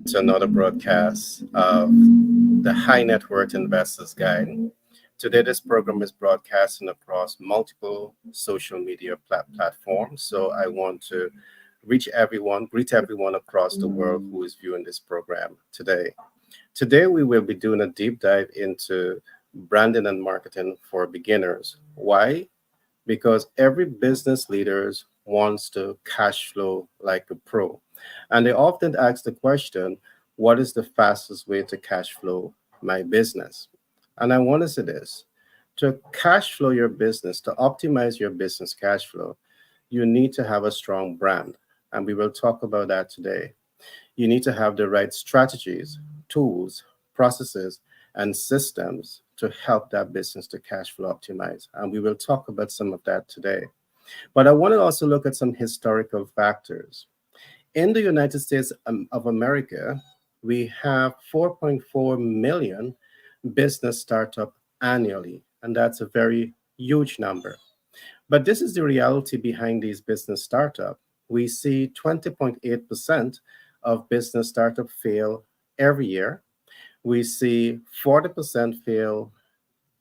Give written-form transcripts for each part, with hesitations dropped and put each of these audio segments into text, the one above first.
to another broadcast of the High Net Worth Investors Guide. Today, this program is broadcasting across multiple social media platforms. So, I want to greet everyone across the world who is viewing this program today. Today, we will be doing a deep dive into branding and marketing for beginners. Why? Because every business leaders wants to cash flow like a pro. And they often ask the question, what is the fastest way to cash flow my business? And I want to say this, to cash flow your business, to optimize your business cash flow, you need to have a strong brand. And we will talk about that today. You need to have the right strategies, tools, processes, and systems to help that business to cash flow optimize. And we will talk about some of that today. But I want to also look at some historical factors. In the United States of America, we have 4.4 million business startup annually, and that's a very huge number. But this is the reality behind these business startup. We see 20.8% of business startup fail every year. We see 40% fail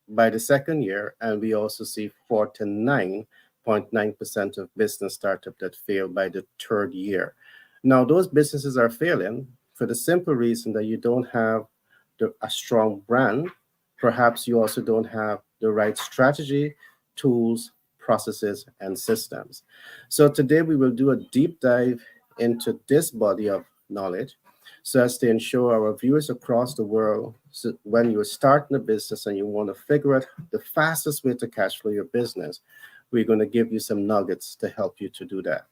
by the second year, and we also see 49.9% of business startup that fail by the third year. Now, those businesses are failing for the simple reason that you don't have a strong brand. Perhaps you also don't have the right strategy, tools, processes, and systems. So today we will do a deep dive into this body of knowledge so as to ensure our viewers across the world, so when you're starting a business and you want to figure out the fastest way to cash flow your business, we're going to give you some nuggets to help you to do that.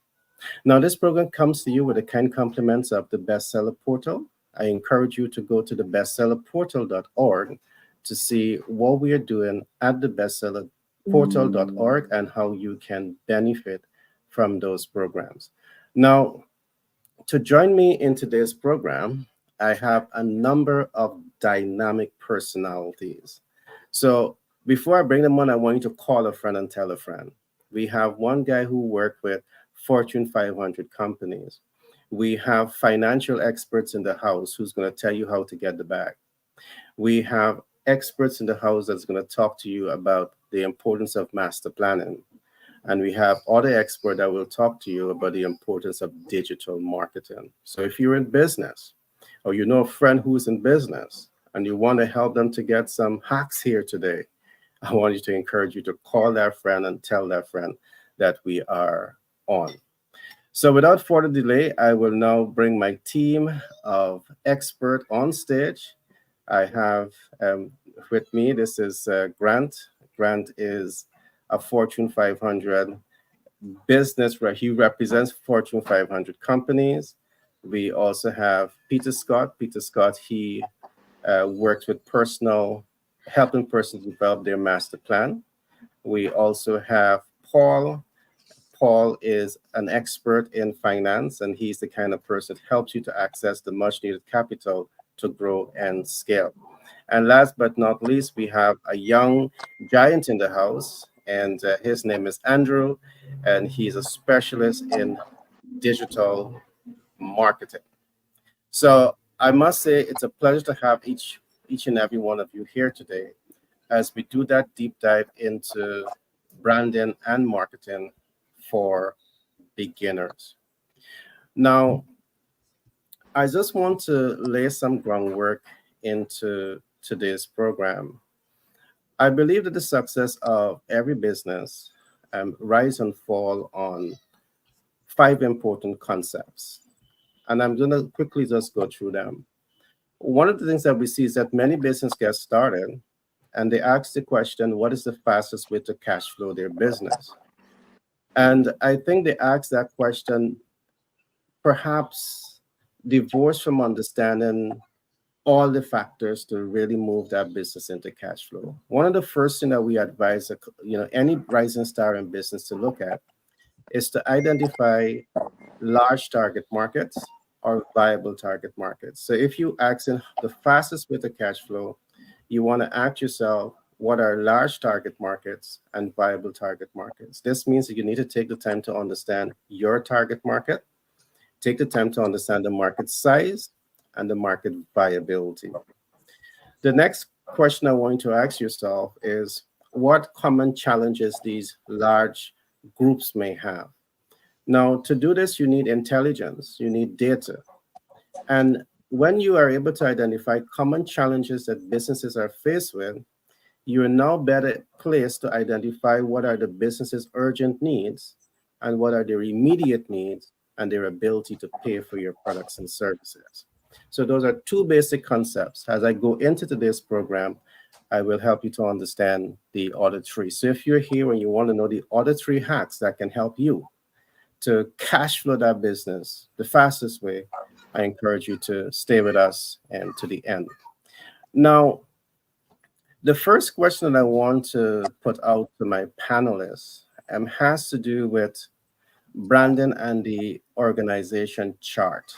Now, this program comes to you with the kind compliments of the Bestseller Portal. I encourage you to go to the bestsellerportal.org to see what we are doing at the bestsellerportal.org and how you can benefit from those programs. Now, to join me in today's program, I have a number of dynamic personalities. So before I bring them on, I want you to call a friend and tell a friend. We have one guy who worked with Fortune 500 companies. We have financial experts in the house who's going to tell you how to get the bag. We have experts in the house that's going to talk to you about the importance of master planning. And we have other experts that will talk to you about the importance of digital marketing. So if you're in business or you know a friend who's in business and you want to help them to get some hacks here today, I want you to encourage you to call that friend and tell that friend that we are on. So without further delay, I will now bring my team of expert on stage. I have with me, this is Grant. Grant is a Fortune 500 business where he represents Fortune 500 companies. We also have Peter Scott. Peter Scott, he works with helping persons develop their master plan. We also have Paul. Paul is an expert in finance, and he's the kind of person that helps you to access the much needed capital to grow and scale. And last but not least, we have a young giant in the house, and his name is Andrew, and he's a specialist in digital marketing. So I must say it's a pleasure to have each and every one of you here today as we do that deep dive into branding and marketing for beginners. Now, I just want to lay some groundwork into today's program. I believe that the success of every business rise and fall on five important concepts. And I'm going to quickly just go through them. One of the things that we see is that many businesses get started and they ask the question, what is the fastest way to cash flow their business? And I think they ask that question perhaps divorced from understanding all the factors to really move that business into cash flow. One of the first thing that we advise, any rising star in business to look at is to identify large target markets or viable target markets. So if you ask in the fastest way to cash flow, you want to ask yourself, what are large target markets and viable target markets? This means that you need to take the time to understand your target market, take the time to understand the market size, and the market viability. The next question I want you to ask yourself is what common challenges these large groups may have. Now, to do this, you need intelligence, you need data. And when you are able to identify common challenges that businesses are faced with, you are now better placed to identify what are the business's urgent needs and what are their immediate needs and their ability to pay for your products and services. So those are two basic concepts. As I go into today's program, I will help you to understand the other three. So if you're here and you want to know the other three hacks that can help you to cash flow that business the fastest way, I encourage you to stay with us and to the end. Now, the first question that I want to put out to my panelists has to do with branding and the organization chart.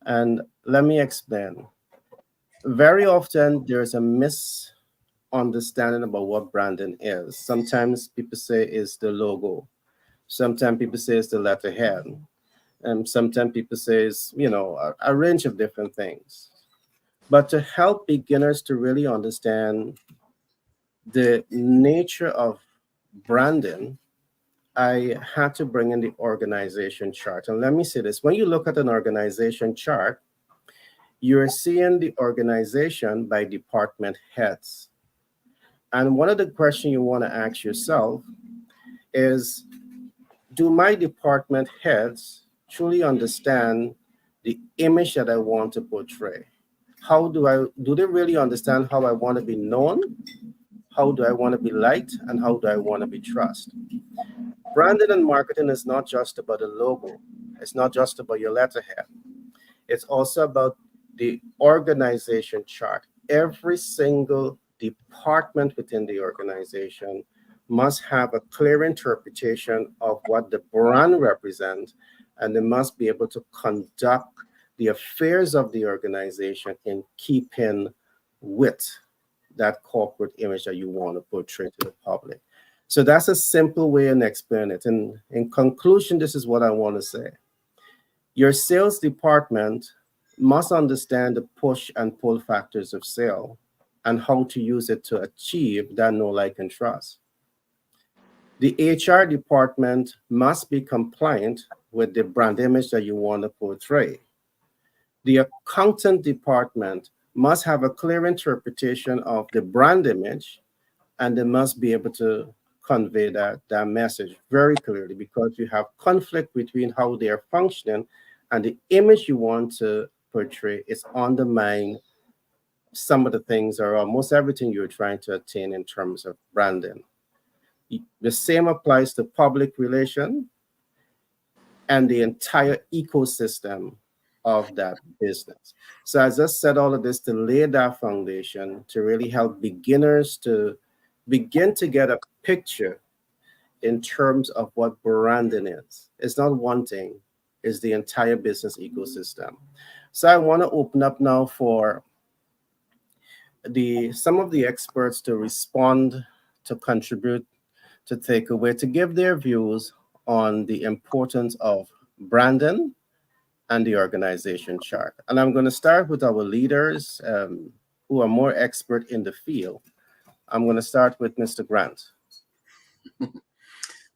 And let me explain. Very often, there's a misunderstanding about what branding is. Sometimes people say it's the logo. Sometimes people say it's the letterhead. And sometimes people say it's, a range of different things. But to help beginners to really understand the nature of branding, I had to bring in the organization chart. And let me say this, when you look at an organization chart, you're seeing the organization by department heads. And one of the questions you want to ask yourself is, do my department heads truly understand the image that I want to portray? Do they really understand how I want to be known? How do I want to be liked? And how do I want to be trusted? Branding and marketing is not just about a logo. It's not just about your letterhead. It's also about the organization chart. Every single department within the organization must have a clear interpretation of what the brand represents, and they must be able to conduct the affairs of the organization in keeping with that corporate image that you want to portray to the public. So that's a simple way to explain it. And in conclusion, this is what I want to say. Your sales department must understand the push and pull factors of sale and how to use it to achieve that know, like, and trust. The HR department must be compliant with the brand image that you want to portray. The accountant department must have a clear interpretation of the brand image, and they must be able to convey that message very clearly, because you have conflict between how they are functioning and the image you want to portray is undermining some of the things or almost everything you're trying to attain in terms of branding. The same applies to public relation and the entire ecosystem of that business. So I just said all of this to lay that foundation to really help beginners to begin to get a picture in terms of what branding is. It's not one thing, it's the entire business ecosystem. So I want to open up now for some of the experts to respond, to contribute, to take away, to give their views on the importance of branding and the organization chart. And I'm going to start with our leaders who are more expert in the field. I'm going to start with Mr. Grant.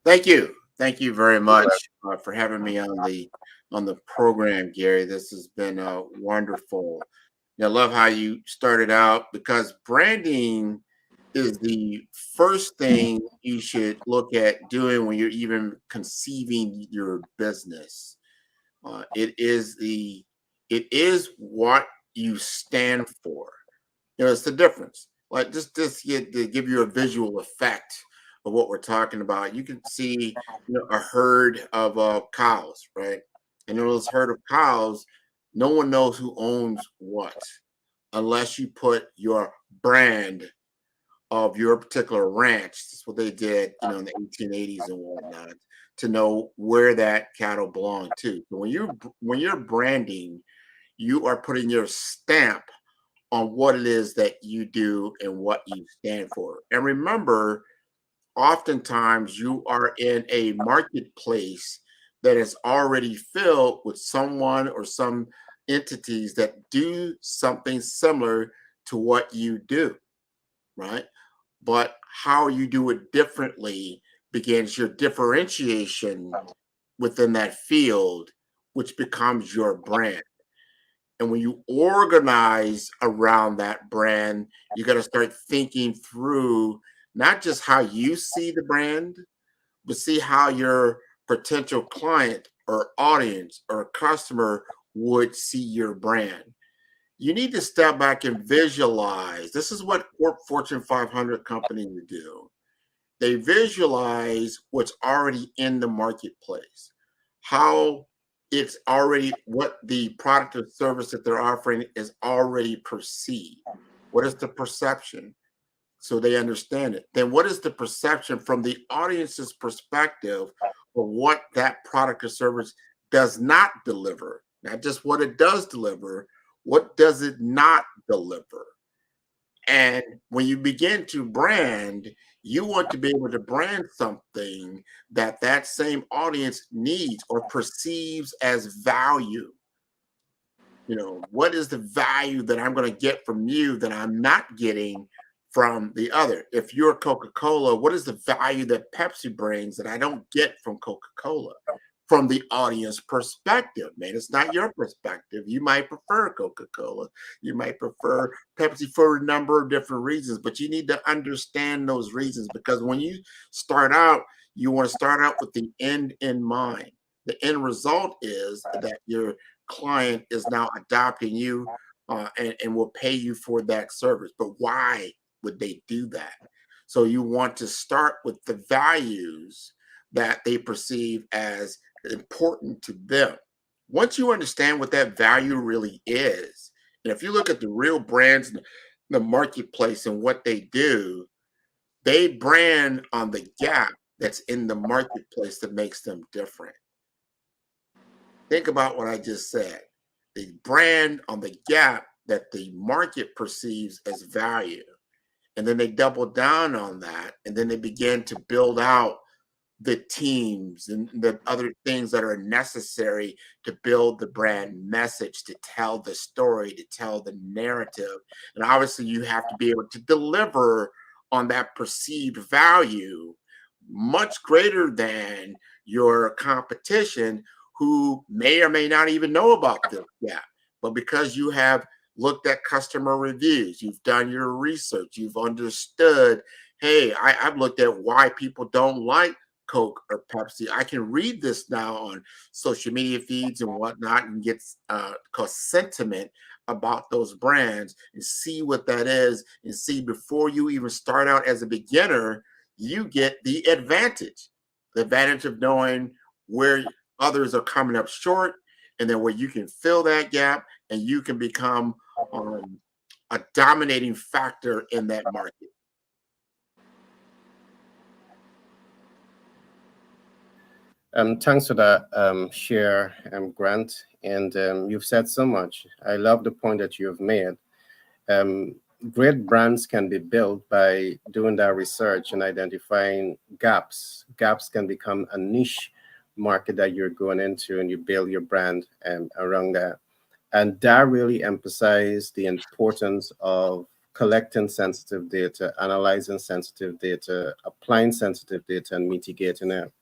Thank you. Thank you very much for having me on the program, Gary. This has been wonderful. I love how you started out, because branding is the first thing you should look at doing when you're even conceiving your business. It is what you stand for. It's the difference. Like just to give you a visual effect of what we're talking about. You can see a herd of cows, right? And in those herd of cows, no one knows who owns what unless you put your brand of your particular ranch. That's what they did, in the 1880s and whatnot, to know where that cattle belonged to. So when you're branding, you are putting your stamp on what it is that you do and what you stand for. And remember, oftentimes you are in a marketplace that is already filled with someone or some entities that do something similar to what you do, right? But how you do it differently begins your differentiation within that field, which becomes your brand. And when you organize around that brand, you got to start thinking through not just how you see the brand, but see how your potential client or audience or customer would see your brand. You need to step back and visualize. This is what Fortune 500 companies do. They visualize what's already in the marketplace, how it's already, what the product or service that they're offering is already perceived. What is the perception? So they understand it. Then what is the perception from the audience's perspective of what that product or service does not deliver? Not just what it does deliver, what does it not deliver? And when you begin to brand, you want to be able to brand something that that same audience needs or perceives as value. You know, what is the value that I'm going to get from you that I'm not getting from the other? If you're Coca-Cola, what is the value that Pepsi brings that I don't get from Coca-Cola? From the audience perspective, man, it's not your perspective. You might prefer Coca-Cola, you might prefer Pepsi for a number of different reasons, but you need to understand those reasons, because when you start out, you want to start out with the end in mind. The end result is that your client is now adopting you, and will pay you for that service. But why would they do that? So you want to start with the values that they perceive as important to them. Once you understand what that value really is, and if you look at the real brands in the marketplace and what they brand on the gap that's in the marketplace that makes them different. Think about what I just said. They brand on the gap that the market perceives as value. And then they double down on that. And then they begin to build out the teams and the other things that are necessary to build the brand message, to tell the story, to tell the narrative. And obviously, you have to be able to deliver on that perceived value much greater than your competition, who may or may not even know about this gap. But because you have looked at customer reviews, you've done your research, you've understood, hey, I've looked at why people don't like Coke or Pepsi. I can read this now on social media feeds and whatnot and get called sentiment about those brands and see what that is, and see before you even start out as a beginner, you get the advantage of knowing where others are coming up short, and then where you can fill that gap and you can become a dominating factor in that market. Thanks for that share, Grant. And you've said so much. I love the point that you've made. Um, Great brands can be built by doing that research and identifying gaps. Gaps can become a niche market that you're going into, and you build your brand around that. And that really emphasized the importance of collecting sensitive data, analyzing sensitive data, applying sensitive data, and mitigating it,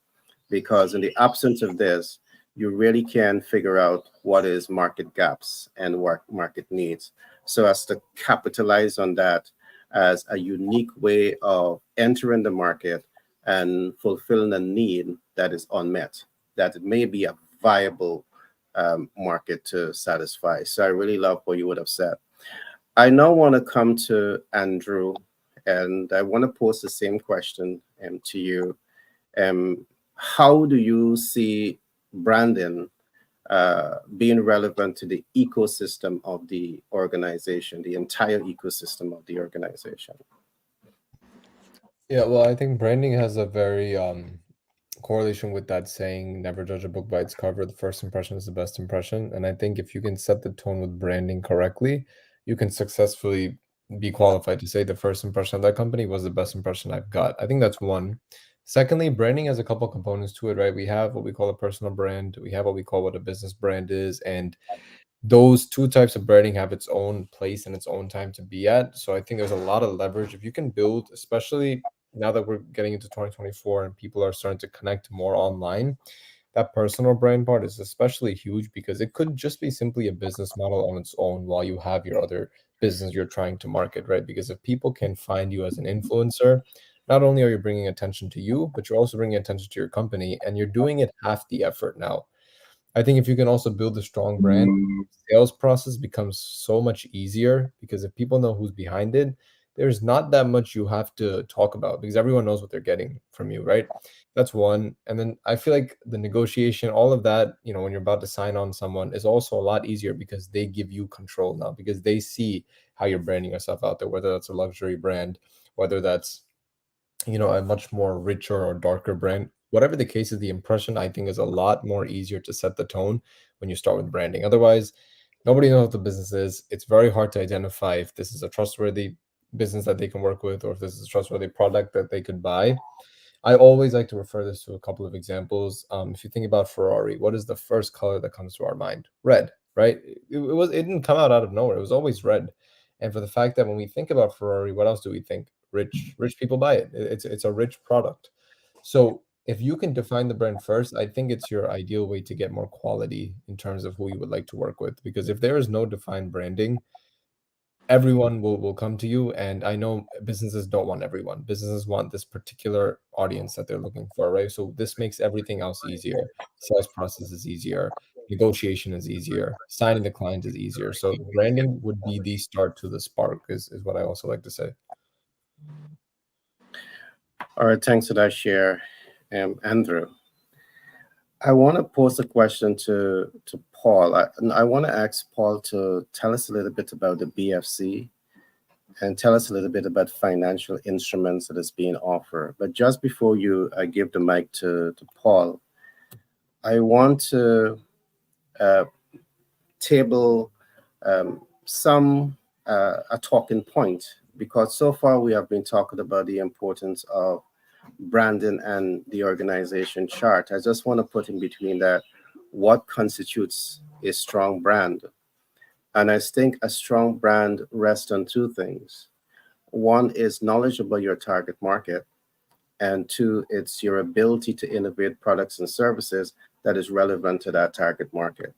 because in the absence of this, you really can figure out what is market gaps and what market needs, so as to capitalize on that as a unique way of entering the market and fulfilling a need that is unmet, that it may be a viable market to satisfy. So I really love what you would have said. I now want to come to Andrew, and I want to pose the same question to you. How do you see branding being relevant to the ecosystem of the organization, the entire ecosystem of the organization? Yeah, well, I think branding has a very correlation with that saying, never judge a book by its cover. The first impression is the best impression. And I think if you can set the tone with branding correctly, you can successfully be qualified to say the first impression of that company was the best impression I've got. I think that's one. Secondly, branding has a couple components to it, right? We have what we call a personal brand, we have what we call what a business brand is, and those two types of branding have its own place and its own time to be at. So I think there's a lot of leverage if you can build, especially now that we're getting into 2024 and people are starting to connect more online. That personal brand part is especially huge because it could just be simply a business model on its own while you have your other business you're trying to market, right? Because if people can find you as an influencer, not only are you bringing attention to you, but you're also bringing attention to your company, and you're doing it half the effort now. I think if you can also build a strong brand, sales process becomes so much easier because if people know who's behind it, there's not that much you have to talk about because everyone knows what they're getting from you, right? That's one. And then I feel like the negotiation, all of that, when you're about to sign on someone is also a lot easier because they give you control now because they see how you're branding yourself out there, whether that's a luxury brand, whether that's a much more richer or darker brand. Whatever the case is, the impression I think is a lot more easier to set the tone when you start with branding. Otherwise, nobody knows what the business is. It's very hard to identify if this is a trustworthy business that they can work with or if this is a trustworthy product that they could buy. I always like to refer this to a couple of examples. If you think about Ferrari, what is the first color that comes to our mind? Red, right? It didn't come out of nowhere. It was always red. And for the fact that when we think about Ferrari, what else do we think? Rich people buy it. It's a rich product. So if you can define the brand first, I think it's your ideal way to get more quality in terms of who you would like to work with. Because if there is no defined branding, everyone will come to you, and I know businesses don't want everyone. Businesses want this particular audience that they're looking for, right? So this makes everything else easier. Sales process is easier, negotiation is easier, signing the client is easier. So branding would be the start to the spark, is what I also like to say. All right, thanks for that share, Andrew. I want to pose a question to Paul. I want to ask Paul to tell us a little bit about the BFC and tell us a little bit about financial instruments that is being offered. But just before you give the mic to Paul, I want to table some a talking point, because so far we have been talking about the importance of branding and the organization chart. I just want to put in between that what constitutes a strong brand. And I think a strong brand rests on two things. One is knowledge about your target market, and two, it's your ability to innovate products and services that is relevant to that target market.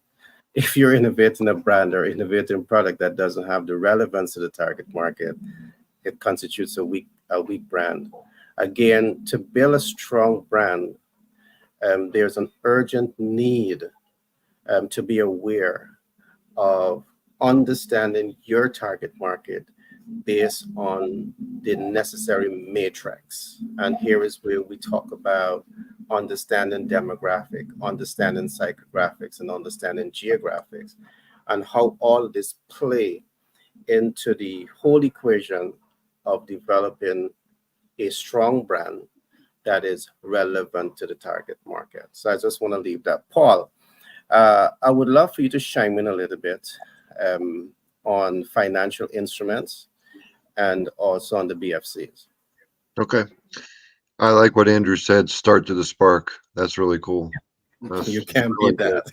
If you're innovating a brand or innovating a product that doesn't have the relevance to the target market, it constitutes a weak brand. Again, to build a strong brand, there's an urgent need to be aware of understanding your target market based on the necessary matrix. And here is where we talk about understanding demographic, understanding psychographics, and understanding geographics, and how all of this play into the whole equation of developing a strong brand that is relevant to the target market. So I just want to leave that. Paul, I would love for you to chime in a little bit on financial instruments and also on the BFCs. Okay. I like what Andrew said, start to the spark. That's really cool. You can't beat that.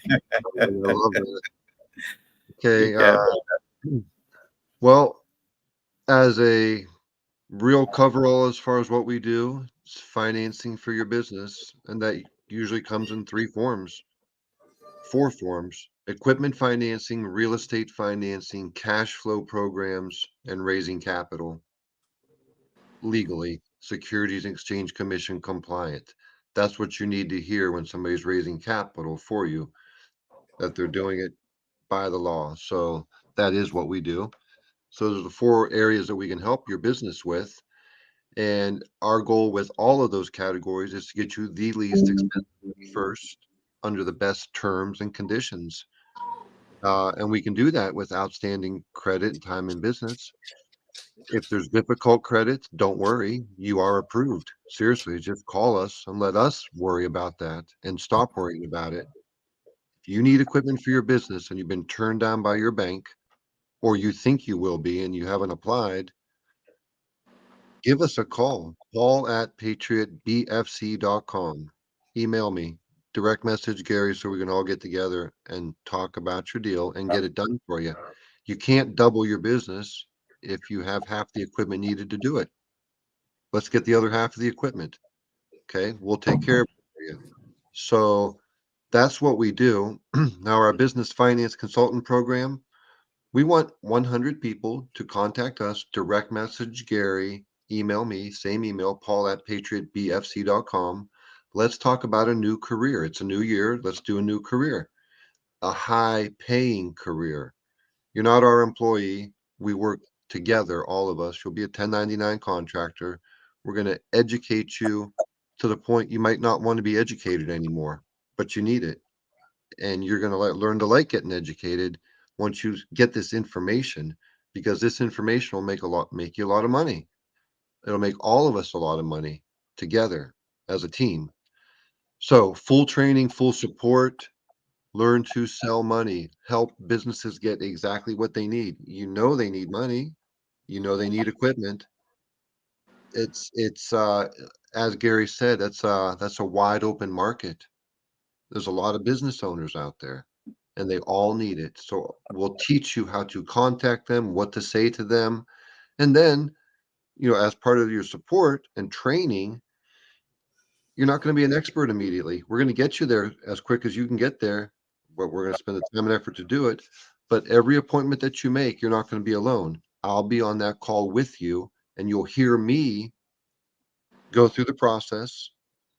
I love that. You Okay. can't. Well, as a real coverall as far as what we do, it's financing for your business. And that usually comes in four forms: equipment financing, real estate financing, cash flow programs, and raising capital legally, Securities and Exchange Commission compliant. That's what you need to hear when somebody's raising capital for you, that they're doing it by the law. So that is what we do. So there's the four areas that we can help your business with. And our goal with all of those categories is to get you the least expensive first under the best terms and conditions. And we can do that with outstanding credit and time in business. If there's difficult credit, don't worry. You are approved. Seriously, just call us and let us worry about that and stop worrying about it. If you need equipment for your business and you've been turned down by your bank, or you think you will be and you haven't applied, give us a call. Paul at patriotbfc.com. Email me. direct message Gary so we can all get together and talk about your deal and get it done for you. You can't double your business if you have half the equipment needed to do it. Let's get the other half of the equipment. Okay, we'll take care of it for you. So that's what we do. Now, our business finance consultant program, we want 100 people to contact us, direct message Gary, email me, same email, paul@patriotbfc.com. Let's talk about a new career. It's a new year. Let's do a new career, a high paying career. You're not our employee. We work together, all of us. You'll be a 1099 contractor. We're going to educate you to the point you might not want to be educated anymore, but you need it. And you're going to learn to like getting educated once you get this information, because this information will make you a lot of money. It'll make all of us a lot of money together as a team. So full training, full support, learn to sell money, help businesses get exactly what they need. You know they need money, you know they need equipment. It's as Gary said, that's a wide open market. There's a lot of business owners out there and they all need it. So we'll teach you how to contact them, what to say to them. And then, as part of your support and training, you're not going to be an expert immediately. We're going to get you there as quick as you can get there, but we're going to spend the time and effort to do it. But every appointment that you make, you're not going to be alone. I'll be on that call with you, and you'll hear me go through the process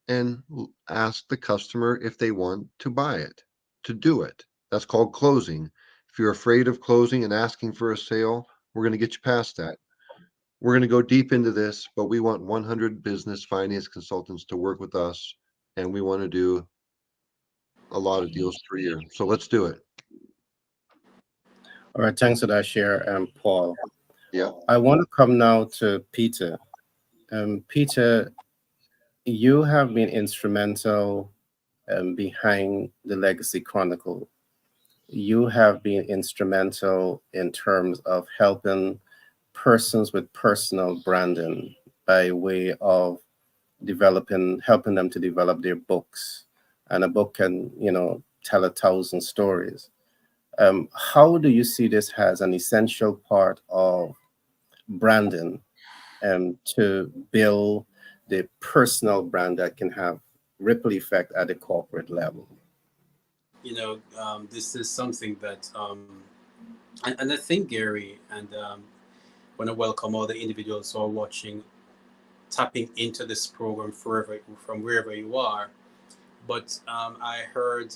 and ask the customer if they want to buy it, to do it. That's called closing. If you're afraid of closing and asking for a sale, we're going to get you past that. We're going to go deep into this, but we want 100 business finance consultants to work with us, and we want to do a lot of deals per year. So let's do it. All right, thanks for that share, Paul. Yeah. I want to come now to Peter. Peter, you have been instrumental behind the Legacy Chronicle. You have been instrumental in terms of helping persons with personal branding by way of helping them to develop their books. And a book can, tell 1,000 stories. How do you see this as an essential part of branding to build the personal brand that can have ripple effect at the corporate level? This is something that, and I think Gary, and want to welcome all the individuals who are watching, tapping into this program from wherever you are. But I heard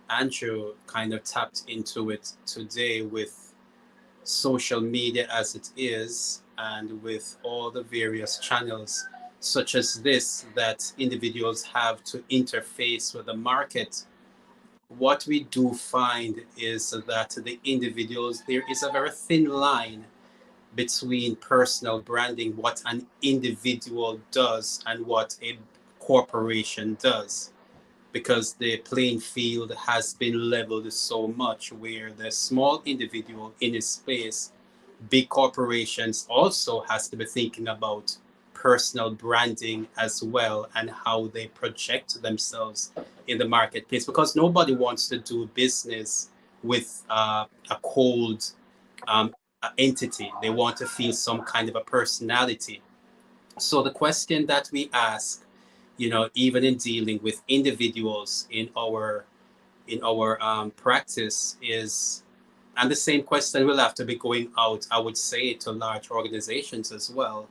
Andrew kind of tapped into it today with social media as it is, and with all the various channels such as this that individuals have to interface with the market. What we do find is that the individuals, there is a very thin line between personal branding, what an individual does, and what a corporation does, because the playing field has been leveled so much where the small individual in his space, big corporations also has to be thinking about personal branding as well, and how they project themselves in the marketplace, because nobody wants to do business with a cold entity. They want to feel some kind of a personality. So the question that we ask, even in dealing with individuals in our practice is, and the same question will have to be going out, I would say, to large organizations as well.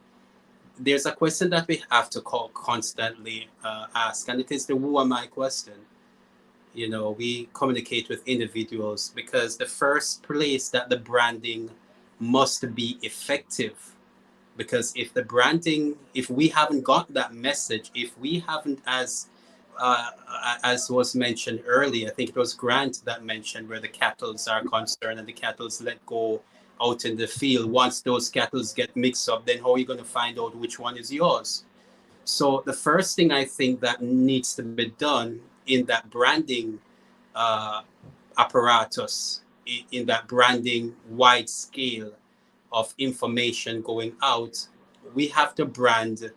There's a question that we have to constantly ask, and it is the who am I question. We communicate with individuals because the first place that the branding must be effective, because if we haven't got that message, if we haven't, as was mentioned earlier, I think it was Grant that mentioned where the cattles are concerned and the cattles let go out in the field. Once those cattles get mixed up, then how are you going to find out which one is yours? So the first thing I think that needs to be done in that branding apparatus, in that branding wide scale of information going out, we have to brand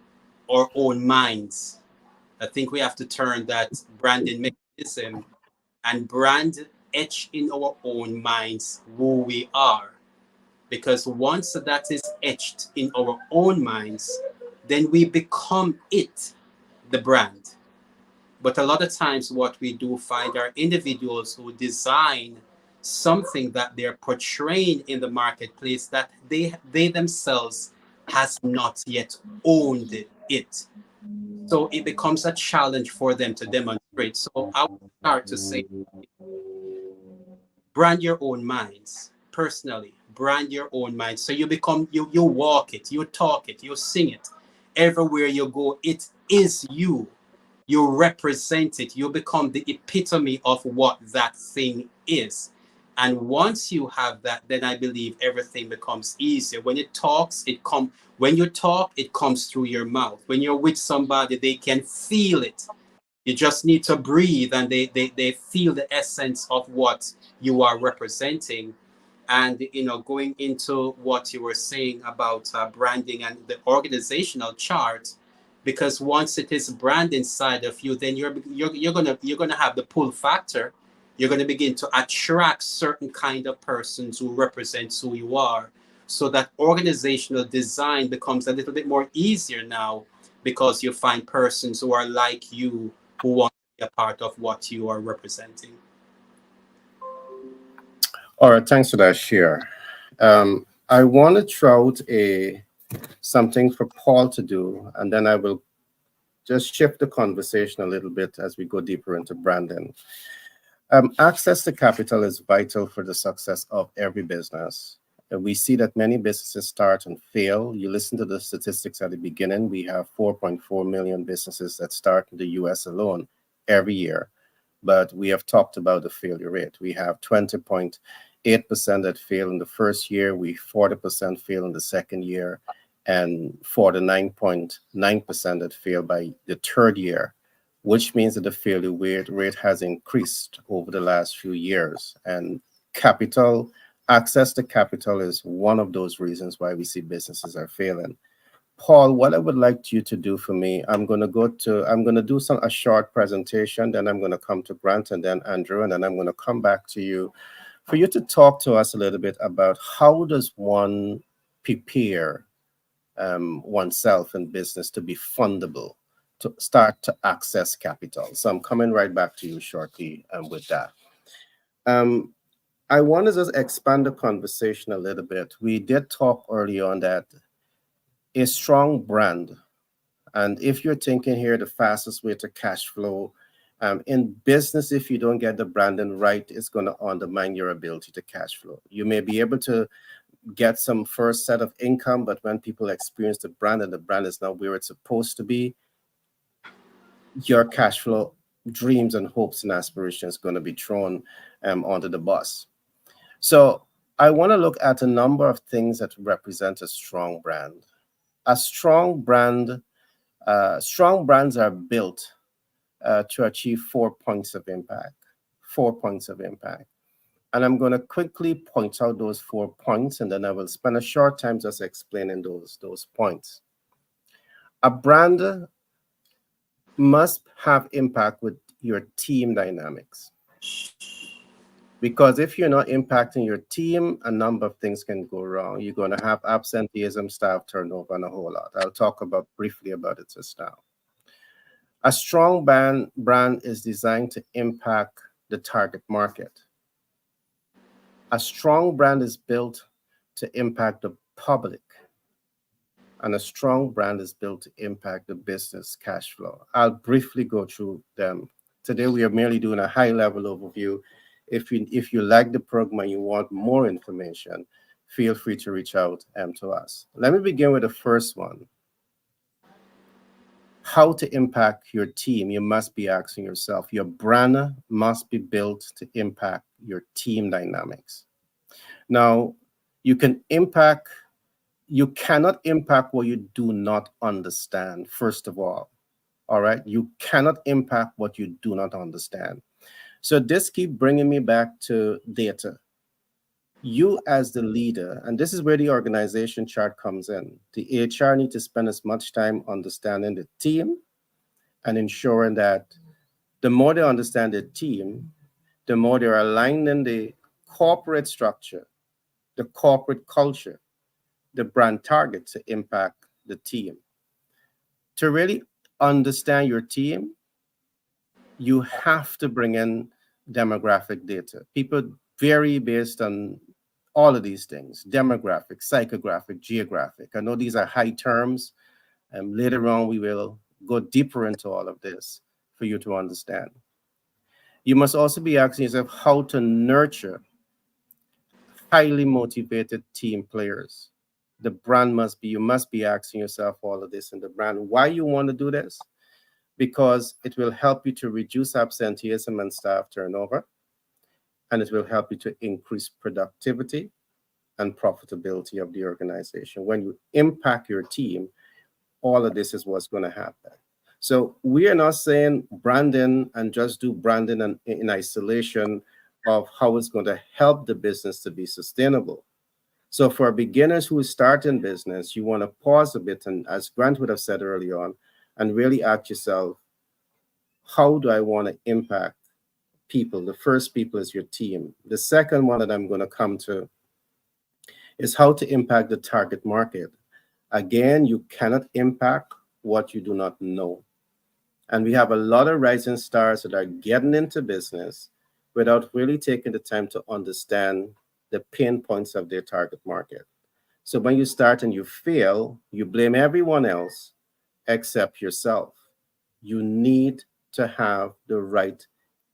our own minds I think we have to turn that branding mechanism and brand etch in our own minds who we are. Because once that is etched in our own minds, then we become it, the brand. But a lot of times, what we do find are individuals who design something that they're portraying in the marketplace that they themselves has not yet owned it. So it becomes a challenge for them to demonstrate. So I would start to say, brand your own minds personally. Brand your own minds. So you become you walk it, you talk it, you sing it. Everywhere you go, it is you. You represent it. You become the epitome of what that thing is. And once you have that, then I believe everything becomes easier. When it talks, when you talk, it comes through your mouth. When you're with somebody, they can feel it. You just need to breathe and they feel the essence of what you are representing. And going into what you were saying about branding and the organizational chart, because once it is brand inside of you, then you're gonna have the pull factor. You're gonna begin to attract certain kind of persons who represents who you are. So that organizational design becomes a little bit more easier now, because you find persons who are like you, who want to be a part of what you are representing. All right, thanks for that share. I want to throw out something for Paul to do, and then I will just shift the conversation a little bit as we go deeper into branding. Access to capital is vital for the success of every business. We see that many businesses start and fail. You listen to the statistics at the beginning. We have 4.4 million businesses that start in the US alone every year. But we have talked about the failure rate. We have 20.8% that fail in the first year. We 40% fail in the second year, and 49.9% that fail by the third year, which means that the failure rate has increased over the last few years. And access to capital is one of those reasons why we see businesses are failing. Paul, what I would like you to do for me, I'm going to do a short presentation, then I'm going to come to Grant and then Andrew, and then I'm going to come back to you for you to talk to us a little bit about how does one prepare oneself in business to be fundable, to start to access capital. So I'm coming right back to you shortly with that. I want to just expand the conversation a little bit. We did talk early on that a strong brand, and if you're thinking here, the fastest way to cash flow in business, if you don't get the branding right, it's going to undermine your ability to cash flow. You may be able to get some first set of income, but when people experience the brand and the brand is not where it's supposed to be, your cash flow dreams and hopes and aspirations going to be thrown onto the bus. So I want to look at a number of things that represent a strong brand. A strong brand, strong brands are built to achieve 4 points of impact. 4 points of impact. And I'm going to quickly point out those 4 points, and then I will spend a short time just explaining those points. A brand must have impact with your team dynamics. Because if you're not impacting your team, a number of things can go wrong. You're going to have absenteeism, staff turnover, and a whole lot. I'll talk briefly about it just now. A strong brand is designed to impact the target market. A strong brand is built to impact the public. And a strong brand is built to impact the business cash flow. I'll briefly go through them. Today, we are merely doing a high-level overview. If you like the program and you want more information, feel free to reach out to us. Let me begin with the first one. How to impact your team? You must be asking yourself. Your brand must be built to impact your team dynamics. Now, you cannot impact what you do not understand, first of all. All right? You cannot impact what you do not understand. So this keeps bringing me back to data. You as the leader, and this is where the organization chart comes in. The HR need to spend as much time understanding the team and ensuring that the more they understand the team, the more they're aligned in the corporate structure, the corporate culture, the brand target to impact the team. To really understand your team, you have to bring in demographic data. People vary based on all of these things: demographic, psychographic, geographic. I know these are high terms, and later on we will go deeper into all of this for you to understand. You must also be asking yourself how to nurture highly motivated team players. The brand must be, you must be asking yourself all of this in the brand. Why you want to do this? Because it will help you to reduce absenteeism and staff turnover, and it will help you to increase productivity and profitability of the organization. When you impact your team, all of this is what's going to happen. So we are not saying branding and just do branding in isolation of how it's going to help the business to be sustainable. So for beginners who start in business, you want to pause a bit, and as Grant would have said early on, and really ask yourself, how do I want to impact people? The first people is your team. The second one that I'm going to come to is how to impact the target market. Again, you cannot impact what you do not know. And we have a lot of rising stars that are getting into business without really taking the time to understand the pain points of their target market. So when you start and you fail, you blame everyone else except yourself. You need to have the right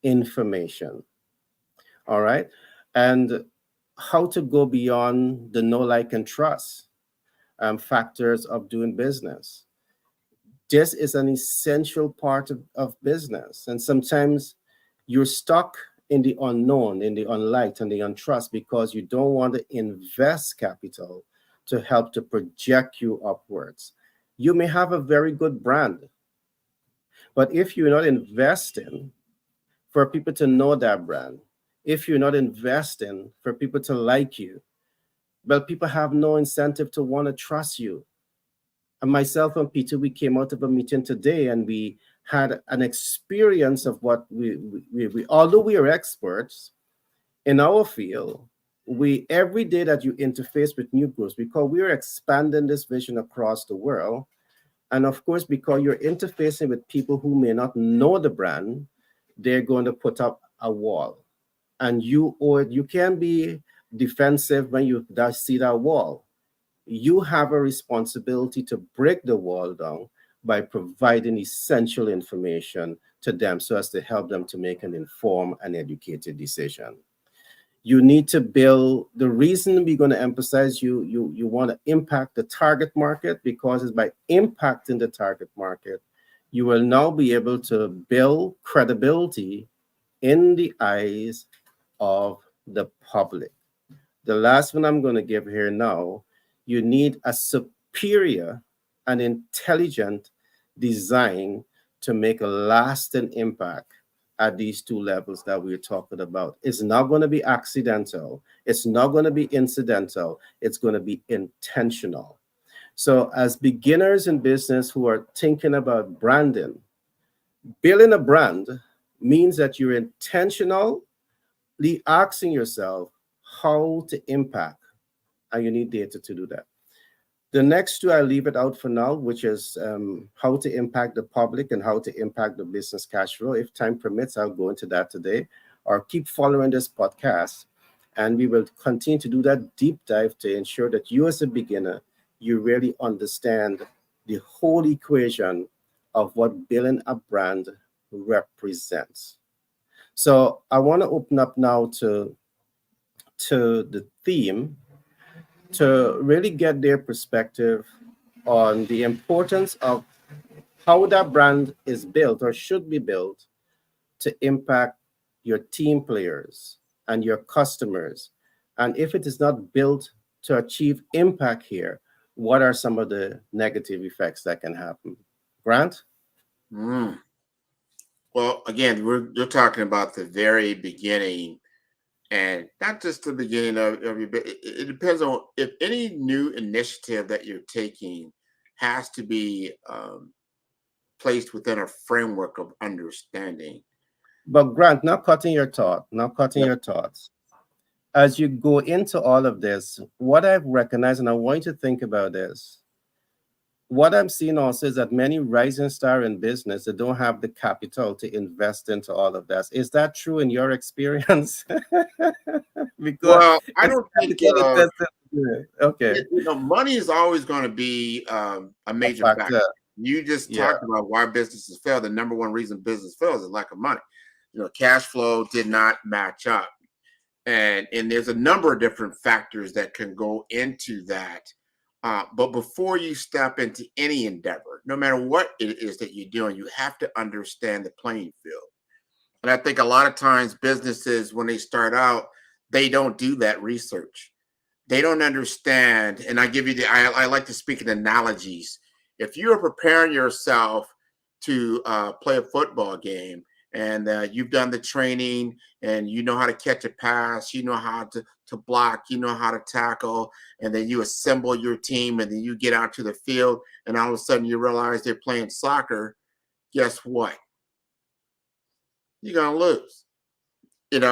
information. All right. And how to go beyond the know, like, and trust factors of doing business. This is an essential part of business. And sometimes you're stuck in the unknown, in the unliked, and the untrust because you don't want to invest capital to help to project you upwards. You may have a very good brand, but if you're not investing for people to know that brand, if you're not investing for people to like you, well, people have no incentive to want to trust you. And myself and Peter, we came out of a meeting today and we had an experience of what we although we are experts in our field, we every day that you interface with new groups, because we are expanding this vision across the world. And of course, because you're interfacing with people who may not know the brand, they're going to put up a wall. And you can be defensive when you see that wall. You have a responsibility to break the wall down by providing essential information to them so as to help them to make an informed and educated decision. You need to build, the reason we're going to emphasize you want to impact the target market, because it's by impacting the target market, you will now be able to build credibility in the eyes of the public. The last one I'm going to give here now, you need a superior and intelligent design to make a lasting impact at these two levels that we're talking about. It's not going to be accidental. It's not going to be incidental. It's going to be intentional. So as beginners in business who are thinking about branding, building a brand means that you're intentionally asking yourself how to impact, and you need data to do that. The next two, I leave it out for now, which is how to impact the public and how to impact the business cash flow. If time permits, I'll go into that today, or keep following this podcast. And we will continue to do that deep dive to ensure that you as a beginner, you really understand the whole equation of what building a brand represents. So I want to open up now to the theme to really get their perspective on the importance of how that brand is built or should be built to impact your team players and your customers. And if it is not built to achieve impact here, what are some of the negative effects that can happen? Grant? Well, again, you're talking about the very beginning, and not just the beginning of your. It depends on if any new initiative that you're taking has to be placed within a framework of understanding. But Grant, not cutting your thought, not cutting Yep. your thoughts. As you go into all of this, what I've recognized, and I want you to think about this, what I'm seeing also is that many rising stars in business, they don't have the capital to invest into all of that. Is that true in your experience? Because Well, I it's don't hard to think get invested. Okay, money is always going to be a a major factor. factor. You just Yeah, talked about why businesses fail. The number one reason business fails is lack of money. Cash flow did not match up, and there's a number of different factors that can go into that. But before you step into any endeavor, no matter what it is that you're doing, you have to understand the playing field. And I think a lot of times businesses, when they start out, they don't do that research. They don't understand. And I like to speak in analogies. If you are preparing yourself to play a football game, and you've done the training, and you know how to catch a pass, you know how to block, you know how to tackle, and then you assemble your team, and then you get out to the field, and all of a sudden you realize they're playing soccer. Guess what? You're going to lose. And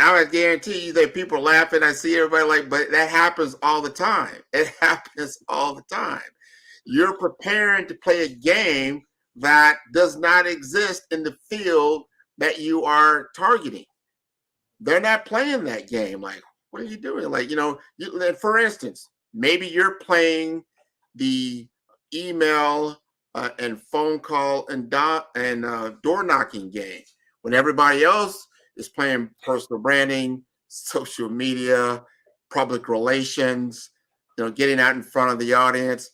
I would guarantee you that people are laughing. I see everybody like, but that happens all the time. It happens all the time. You're preparing to play a game that does not exist in the field that you are targeting. They're not playing that game. Like, what are you doing? Like, for instance, maybe you're playing the email and phone call and door knocking game when everybody else is playing personal branding, social media, public relations, getting out in front of the audience.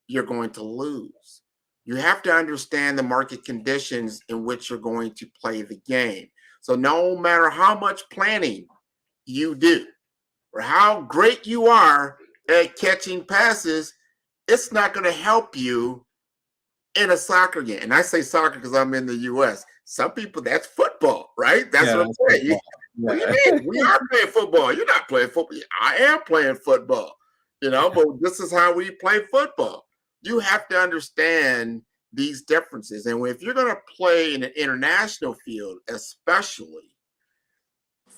You're going to lose. You have to understand the market conditions in which you're going to play the game. So no matter how much planning you do or how great you are at catching passes, it's not going to help you in a soccer game. And I say soccer because I'm in the U.S. Some people, that's football, right? That's yeah, what I'm saying. What do you mean? We are playing football. You're not playing football. I am playing football, but this is how we play football. You have to understand these differences. And if you're going to play in an international field, especially,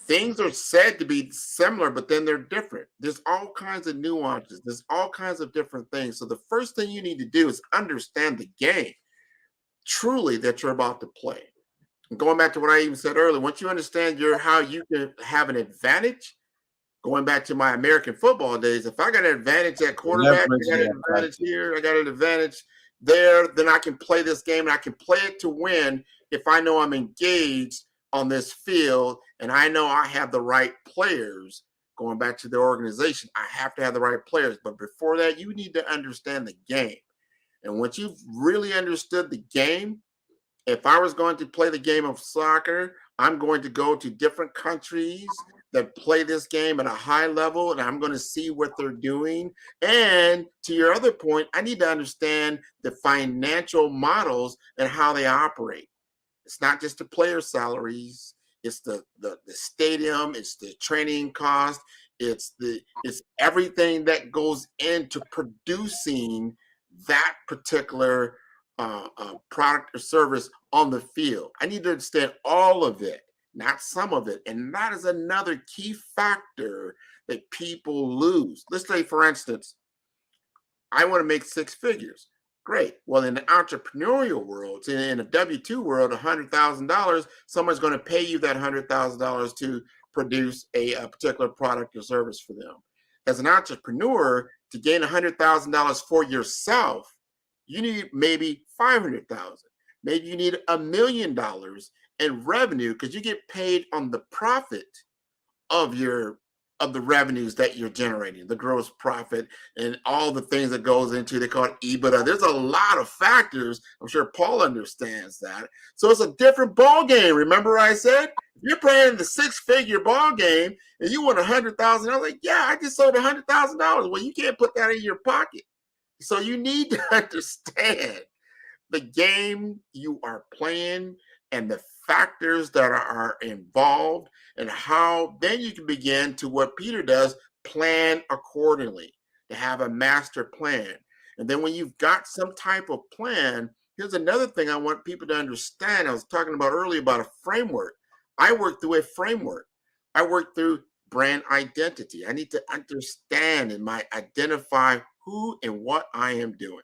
things are said to be similar, but then they're different. There's all kinds of nuances. There's all kinds of different things. So the first thing you need to do is understand the game truly that you're about to play. And going back to what I even said earlier, once you understand how you can have an advantage, going back to my American football days, if I got an advantage at quarterback, I got an advantage here, I got an advantage there, then I can play this game and I can play it to win if I know I'm engaged on this field and I know I have the right players. Going back to the organization, I have to have the right players. But before that, you need to understand the game. And once you've really understood the game, if I was going to play the game of soccer, I'm going to go to different countries that play this game at a high level, and I'm going to see what they're doing. And to your other point, I need to understand the financial models and how they operate. It's not just the player salaries, it's the stadium, it's the training cost, it's everything that goes into producing that particular product or service on the field. I need to understand all of it, not some of it. And that is another key factor that people lose. Let's say, for instance, I want to make six figures. Great. Well, in the entrepreneurial world, in a W-2 world, $100,000, someone's going to pay you that $100,000 to produce a particular product or service for them. As an entrepreneur, to gain $100,000 for yourself, you need maybe $500,000. Maybe you need $1 million in revenue because you get paid on the profit of the revenues that you're generating, the gross profit and all the things that goes into, they call it EBITDA. There's a lot of factors. I'm sure Paul understands that. So it's a different ball game. Remember I said, if you're playing the six-figure ball game and you want $100,000, like, yeah, I just sold $100,000. Well, you can't put that in your pocket. So you need to understand the game you are playing and the factors that are involved and how then you can begin to what Peter does, plan accordingly, to have a master plan. And then when you've got some type of plan, here's another thing I want people to understand. I was talking about earlier about a framework. I work through a framework. I work through brand identity. I need to understand and identify who and what I am doing.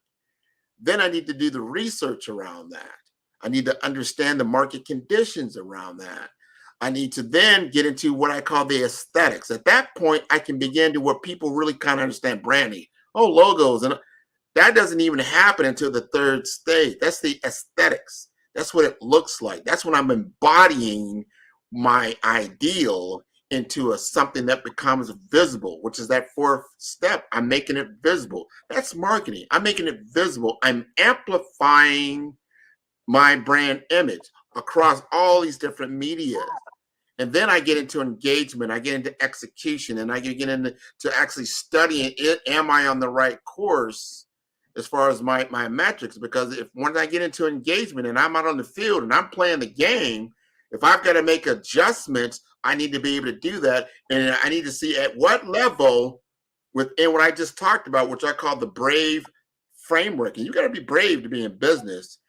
Then I need to do the research around that. I need to understand the market conditions around that. I need to then get into what I call the aesthetics. At that point, I can begin to where people really kind of understand branding. Oh, logos. And that doesn't even happen until the third stage. That's the aesthetics. That's what it looks like. That's when I'm embodying my ideal into something that becomes visible, which is that fourth step. I'm making it visible. That's marketing. I'm making it visible. I'm amplifying my brand image across all these different media. And then I get into engagement, I get into execution, and I get into actually studying it. Am I on the right course as far as my metrics? Because if once I get into engagement and I'm out on the field and I'm playing the game, if I've got to make adjustments, I need to be able to do that. And I need to see at what level within what I just talked about, which I call the brave framework. And you got to be brave to be in business.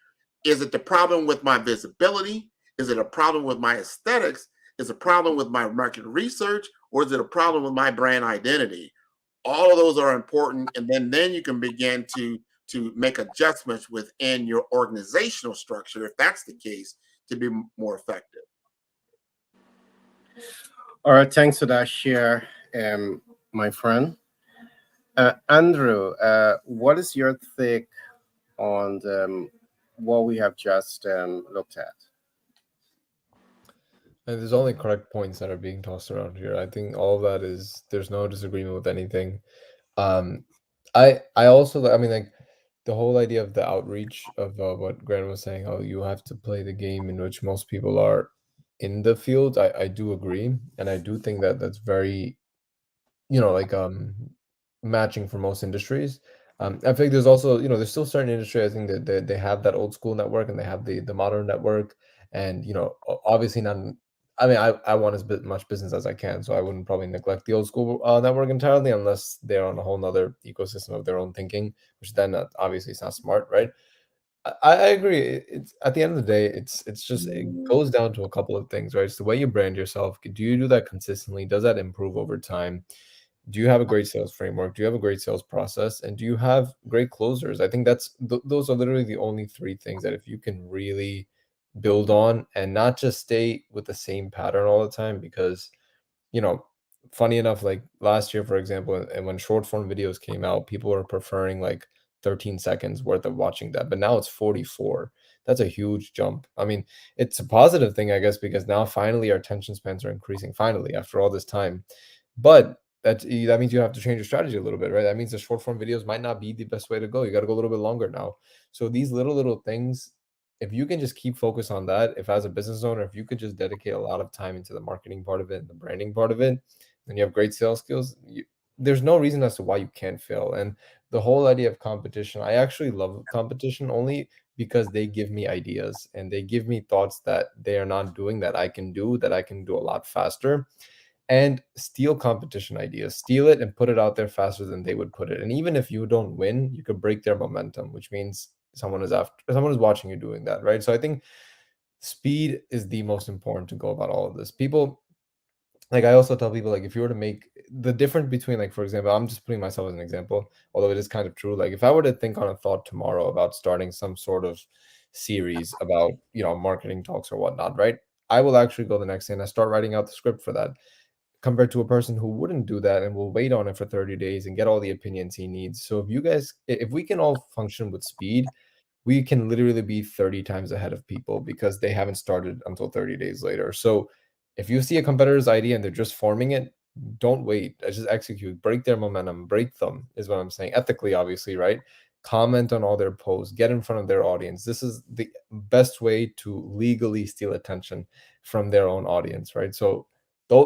Is it the problem with my visibility? Is it a problem with my aesthetics? Is it a problem with my market research? Or is it a problem with my brand identity? All of those are important. And then you can begin to make adjustments within your organizational structure, if that's the case, to be more effective. All right, thanks for that share, my friend. Andrew, what is your take on what we have just looked at? And there's only correct points that are being tossed around here. I think all of that there's no disagreement with anything. I also, I mean, like the whole idea of the outreach of what Grant was saying, how you have to play the game in which most people are in the field. I do agree, and I do think that that's very, like matching for most industries. I think there's also, there's still certain industry, I think that they have that old school network and they have the modern network, and obviously not. I mean, I want as much business as I can, so I wouldn't probably neglect the old school network entirely unless they're on a whole nother ecosystem of their own thinking, which then obviously it's not smart, right? I agree. It's at the end of the day, it's just it goes down to a couple of things, right? It's the way you brand yourself. Do you do that consistently? Does that improve over time? Do you have a great sales framework? Do you have a great sales process? And do you have great closers? I think those are literally the only three things that if you can really build on and not just stay with the same pattern all the time, because you know, funny enough, like last year, for example, and when short form videos came out, people were preferring like 13 seconds worth of watching that, but now it's 44. That's a huge jump. I mean, it's a positive thing, I guess, because now finally our attention spans are increasing, finally, after all this time. But that means you have to change your strategy a little bit, right? That means the short form videos might not be the best way to go. You got to go a little bit longer now. So these little things, if you can just keep focus on that, if as a business owner, if you could just dedicate a lot of time into the marketing part of it and the branding part of it, and you have great sales skills, there's no reason as to why you can't fail. And the whole idea of competition, I actually love competition only because they give me ideas and they give me thoughts that they are not doing that I can do a lot faster. And steal competition ideas, steal it and put it out there faster than they would put it. And even if you don't win, you could break their momentum, which means someone is watching you doing that, right? So I think speed is the most important to go about all of this. People, like, I also tell people, like, if you were to make the difference between, like, for example, I'm just putting myself as an example, although it is kind of true. Like, if I were to think on a thought tomorrow about starting some sort of series about, marketing talks or whatnot, right? I will actually go the next day and I start writing out the script for that, compared to a person who wouldn't do that and will wait on it for 30 days and get all the opinions he needs. So if we can all function with speed, we can literally be 30 times ahead of people because they haven't started until 30 days later. So if you see a competitor's idea and they're just forming it, don't wait. Just execute, break their momentum, break them is what I'm saying. Ethically, obviously, right? Comment on all their posts, get in front of their audience. This is the best way to legally steal attention from their own audience, right? So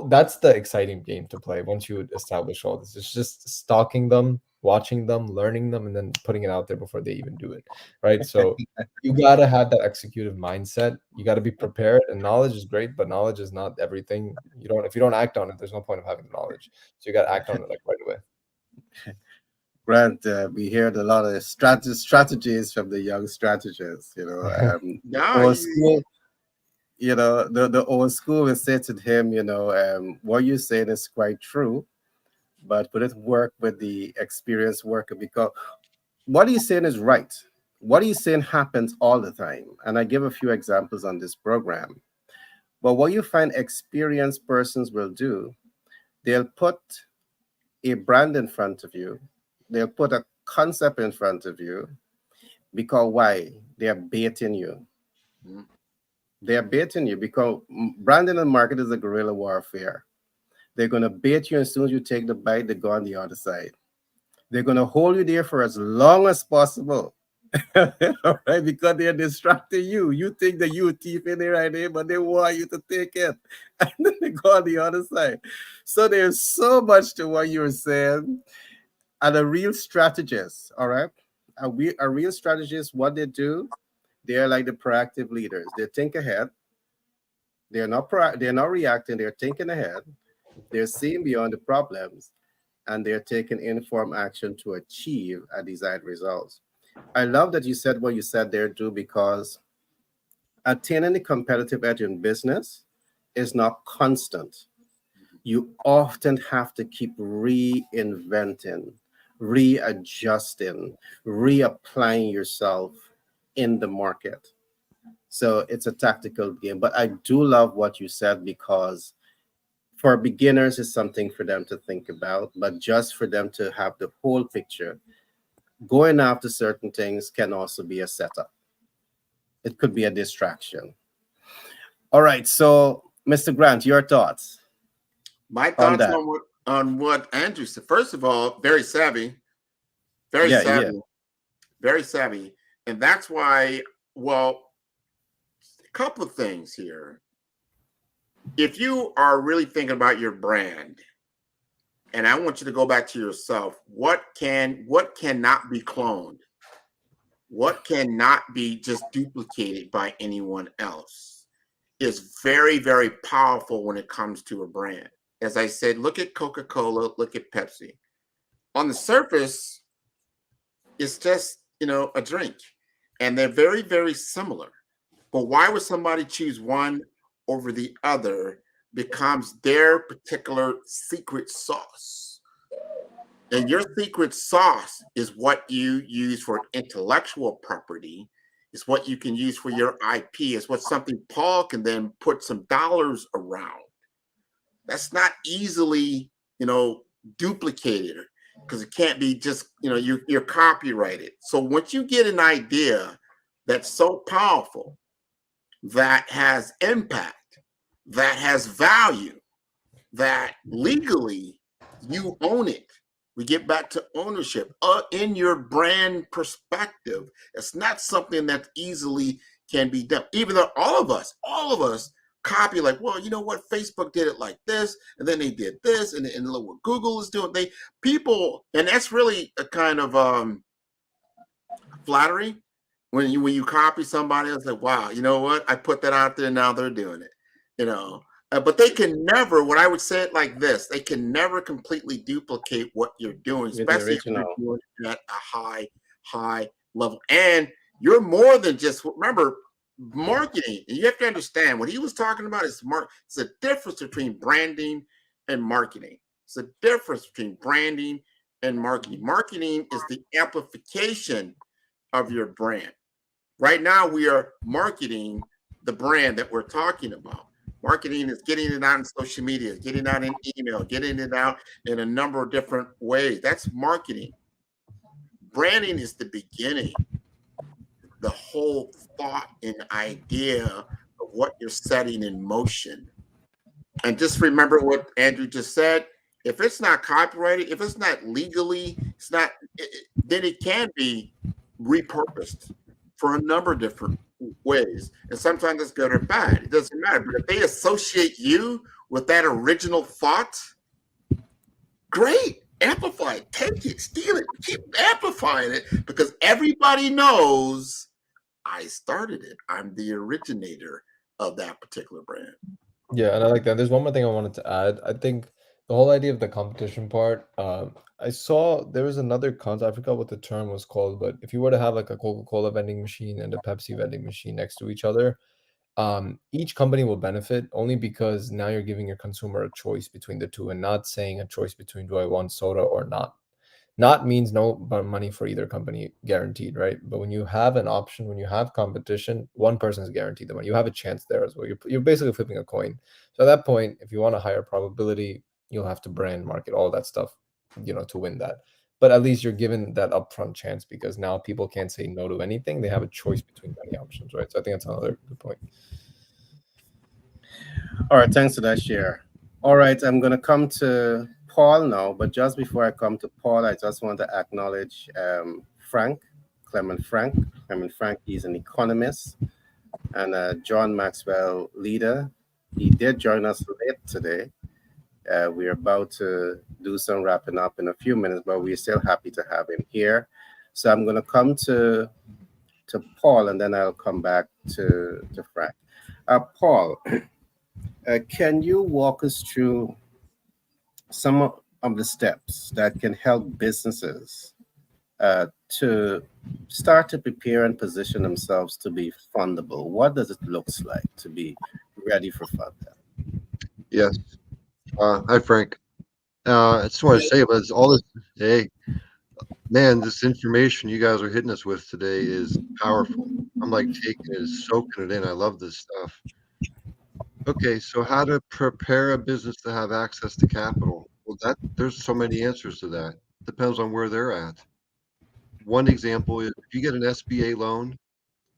that's the exciting game to play once you establish all this. It's just stalking them, watching them, learning them, and then putting it out there before they even do it, right? So you got to have that executive mindset. You got to be prepared, and knowledge is great, but knowledge is not everything. If you don't act on it, there's no point of having knowledge. So you got to act on it like right away. Grant, we heard a lot of strategies from the young strategists. The No, old school, the old school will say to him, what you're saying is quite true, but would it work with the experienced worker? Because what he's saying is right. What he's saying happens all the time. And I give a few examples on this program. But what you find experienced persons will do, they'll put a brand in front of you, they'll put a concept in front of you, because why? They are baiting you. Mhm. They are baiting you because branding and market is a guerrilla warfare. They're going to bait you, as soon as you take the bite, they go on the other side. They're going to hold you there for as long as possible. All right, because they're distracting you. You think that you thief in there right there, but they want you to take it. And then they go on the other side. So there's so much to what you're saying. And a real strategist, all right? A real strategist, what they do, they're like the proactive leaders. They think ahead. They're not reacting, they're thinking ahead. They're seeing beyond the problems, and they're taking informed action to achieve a desired results. I love that you said what you said there, too, because attaining a competitive edge in business is not constant. You often have to keep reinventing, readjusting, reapplying yourself in the market. So it's a tactical game. But I do love what you said, because for beginners, it's something for them to think about, but just for them to have the whole picture, going after certain things can also be a setup. It could be a distraction. All right. So, Mr. Grant, your thoughts my on thoughts that? on what Andrew said. First of all, very savvy, very Yeah, yeah. savvy, very savvy, and that's why. Well, a couple of things here. If you are really thinking about your brand, and I want you to go back to yourself, what cannot be cloned? What cannot be just duplicated by anyone else is very, very powerful when it comes to a brand. As I said, look at Coca-Cola, look at Pepsi. On the surface, it's just, a drink. And they're very, very similar. But why would somebody choose one over the other becomes their particular secret sauce. And your secret sauce is what you use for intellectual property. It's what you can use for your IP. It's what something Paul can then put some dollars around. That's not easily, duplicated because it can't be just, you're copyrighted. So once you get an idea that's so powerful, that has impact, that has value, that legally you own it. We get back to ownership in your brand perspective. It's not something that easily can be done. Even though all of us copy, like, well, you know what? Facebook did it like this, and then they did this, and look what Google is doing. And that's really a kind of flattery when you copy somebody else. Like, wow, you know what? I put that out there, now they're doing it. But they can never, what I would say it like this, they can never completely duplicate what you're doing, With the especially if you're original. doing it at a high level. And you're more than just, remember, marketing. And you have to understand what he was talking about is it's a difference between branding and marketing. It's a difference between branding and marketing. Marketing is the amplification of your brand. Right now, we are marketing the brand that we're talking about. Marketing is getting it out in social media, getting it out in email, getting it out in a number of different ways. That's marketing. Branding is the beginning, the whole thought and idea of what you're setting in motion. And just remember what Andrew just said. If it's not copyrighted, if it's not legally, then it can be repurposed for a number of different ways. And sometimes it's good or bad. It doesn't matter. But if they associate you with that original thought, great. Amplify it. Take it. Steal it. Keep amplifying it because everybody knows I started it. I'm the originator of that particular brand. Yeah, and I like that. There's one more thing I wanted to add. I think The whole idea of the competition part, I saw there was another concept. I forgot what the term was called, but if you were to have like a Coca-Cola vending machine and a Pepsi vending machine next to each other, each company will benefit only because now you're giving your consumer a choice between the two and not saying a choice between do I want soda or not. Not means no money for either company guaranteed, right? But when you have an option, when you have competition, one person is guaranteed the money. You have a chance there as well. You're basically flipping a coin. So at that point, if you want a higher probability, you'll have to brand, market, all that stuff, to win that. But at least you're given that upfront chance because now people can't say no to anything. They have a choice between many options, right? So I think that's another good point. All right, thanks for that share. All right, I'm going to come to Paul now, but just before I come to Paul, I just want to acknowledge Clement Frank. Clement Frank, he's an economist, and John Maxwell leader. He did join us late today. We're about to do some wrapping up in a few minutes, but we're still happy to have him here. So I'm going to come to Paul, and then I'll come back to Frank. Paul, can you walk us through some of the steps that can help businesses to start to prepare and position themselves to be fundable? What does it look like to be ready for funding? Yes. Hi, Frank. I just want to say about this, all this. Hey, man, this information you guys are hitting us with today is powerful. I'm like taking it, soaking it in. I love this stuff. Okay, so how to prepare a business to have access to capital? Well, there's so many answers to that. Depends on where they're at. One example is if you get an SBA loan,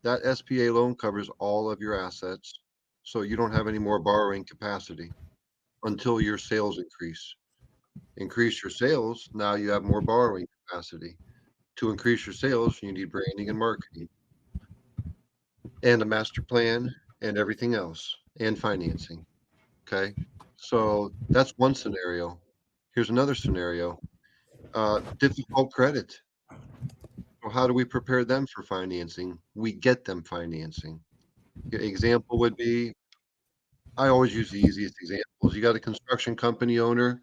that SBA loan covers all of your assets, so you don't have any more borrowing capacity until your sales increase. Increase your sales, now you have more borrowing capacity. To increase your sales, you need branding and marketing and a master plan and everything else and financing. Okay. So that's one scenario. Here's another scenario. Difficult credit. So how do we prepare them for financing? We get them financing. Example would be, I always use the easiest examples. You got a construction company owner.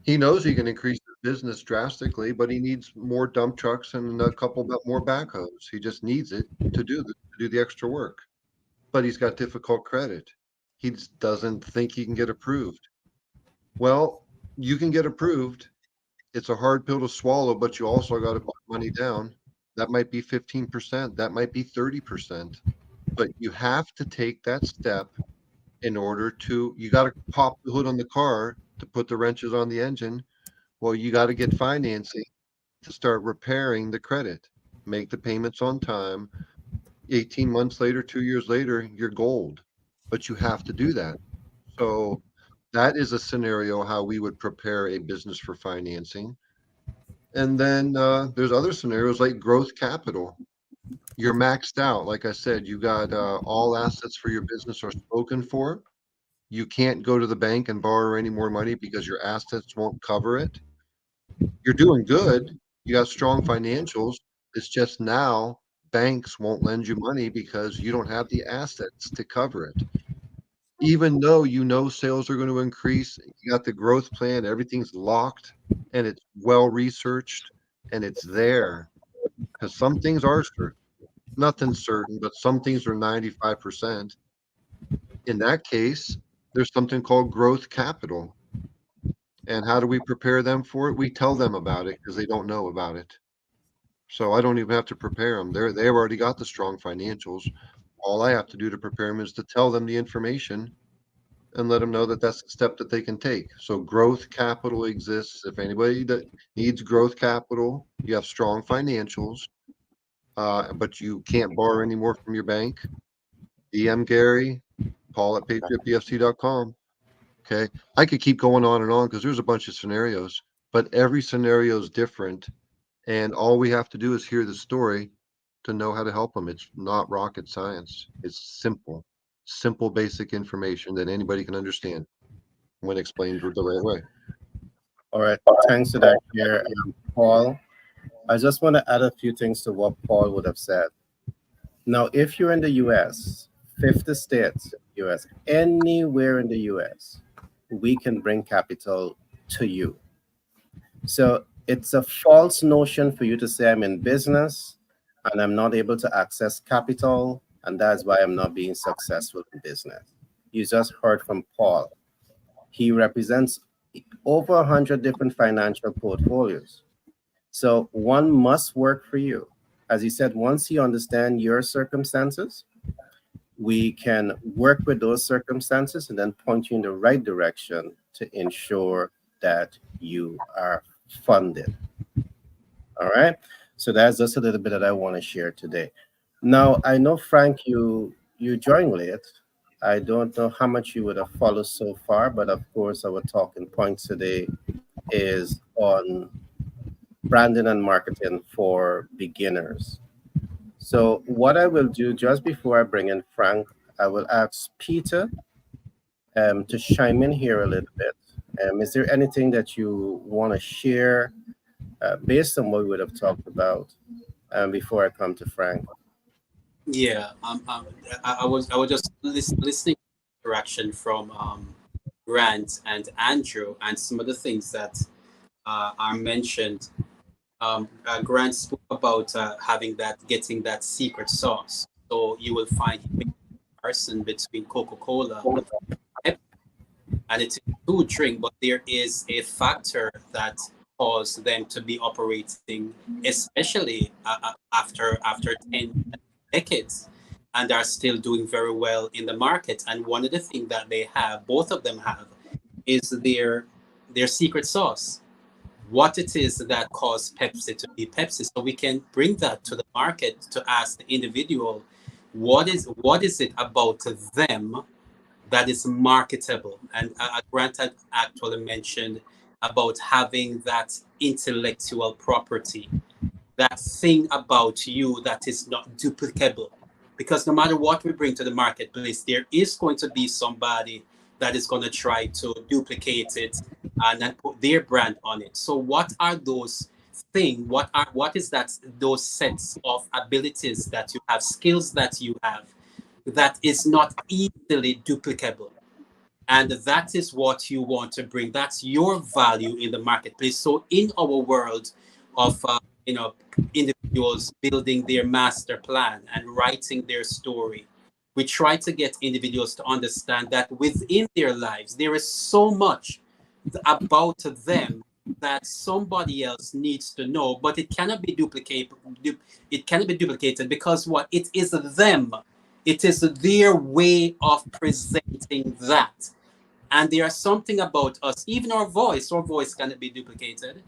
He knows he can increase his business drastically, but he needs more dump trucks and a couple more backhoes. He just needs it to do the extra work. But he's got difficult credit. He just doesn't think he can get approved. Well, you can get approved. It's a hard pill to swallow, but you also got to put money down. That might be 15%. That might be 30%. But you have to take that step in order to, you got to pop the hood on the car to put the wrenches on the engine. Well, you got to get financing to start repairing the credit, make the payments on time. 18 months later, 2 years later, you're gold, but you have to do that. So that is a scenario how we would prepare a business for financing. And then there's other scenarios like growth capital. You're maxed out. Like I said, you got all assets for your business are spoken for. You can't go to the bank and borrow any more money because your assets won't cover it. You're doing good. You got strong financials. It's just now banks won't lend you money because you don't have the assets to cover it. Even though you know sales are going to increase, you got the growth plan, everything's locked and it's well researched and it's there. Because some things are certain, nothing's certain, but some things are 95%. In that case, there's something called growth capital. And how do we prepare them for it? We tell them about it because they don't know about it. So I don't even have to prepare them. They've already got the strong financials. All I have to do to prepare them is to tell them the information and let them know that that's the step that they can take. So growth capital exists. If anybody that needs growth capital, you have strong financials, but you can't borrow any more from your bank. DM Gary, Paul at patriotbfc.com. Okay. I could keep going on because there's a bunch of scenarios, but every scenario is different. And all we have to do is hear the story to know how to help them. It's not rocket science. It's simple, basic information that anybody can understand when explained the right way. All right, thanks for that here, Paul. I just want to add a few things to what Paul would have said. Now, if you're in the US, 50 states, US, anywhere in the US, we can bring capital to you. So it's a false notion for you to say I'm in business and I'm not able to access capital, and that's why I'm not being successful in business. You just heard from Paul. He represents over 100 different financial portfolios. So one must work for you. As he said, once you understand your circumstances, we can work with those circumstances and then point you in the right direction to ensure that you are funded. All right. So that's just a little bit that I want to share today. Now I know Frank, you joined late. I don't know how much you would have followed so far, but of course our talking points today is on branding and marketing for beginners. So what I will do just before I bring in Frank, I will ask Peter to chime in here a little bit. Is there anything that you want to share based on what we would have talked about before I come to Frank? Yeah, I was just listening to the interaction from Grant and Andrew, and some of the things that are mentioned. Grant spoke about having that, getting that secret sauce. So you will find a comparison between Coca-Cola and Pepsi, and it's a food drink, but there is a factor that caused them to be operating, especially after 10 decades, and are still doing very well in the market. And one of the things that they have, both of them have, is their secret sauce, what it is that caused Pepsi to be Pepsi. So we can bring that to the market to ask the individual, what is it about them that is marketable? And Grant had actually mentioned about having that intellectual property, that thing about you that is not duplicable. Because no matter what we bring to the marketplace, there is going to be somebody that is going to try to duplicate it and then put their brand on it. So what are those things? What is that, those sets of abilities that you have, skills that you have, that is not easily duplicable? And that is what you want to bring. That's your value in the marketplace. So in our world of individuals building their master plan and writing their story, we try to get individuals to understand that within their lives there is so much about them that somebody else needs to know, but it cannot be duplicated. It cannot be duplicated because what, it is them, it is their way of presenting that. And there's something about us, even our voice cannot be duplicated.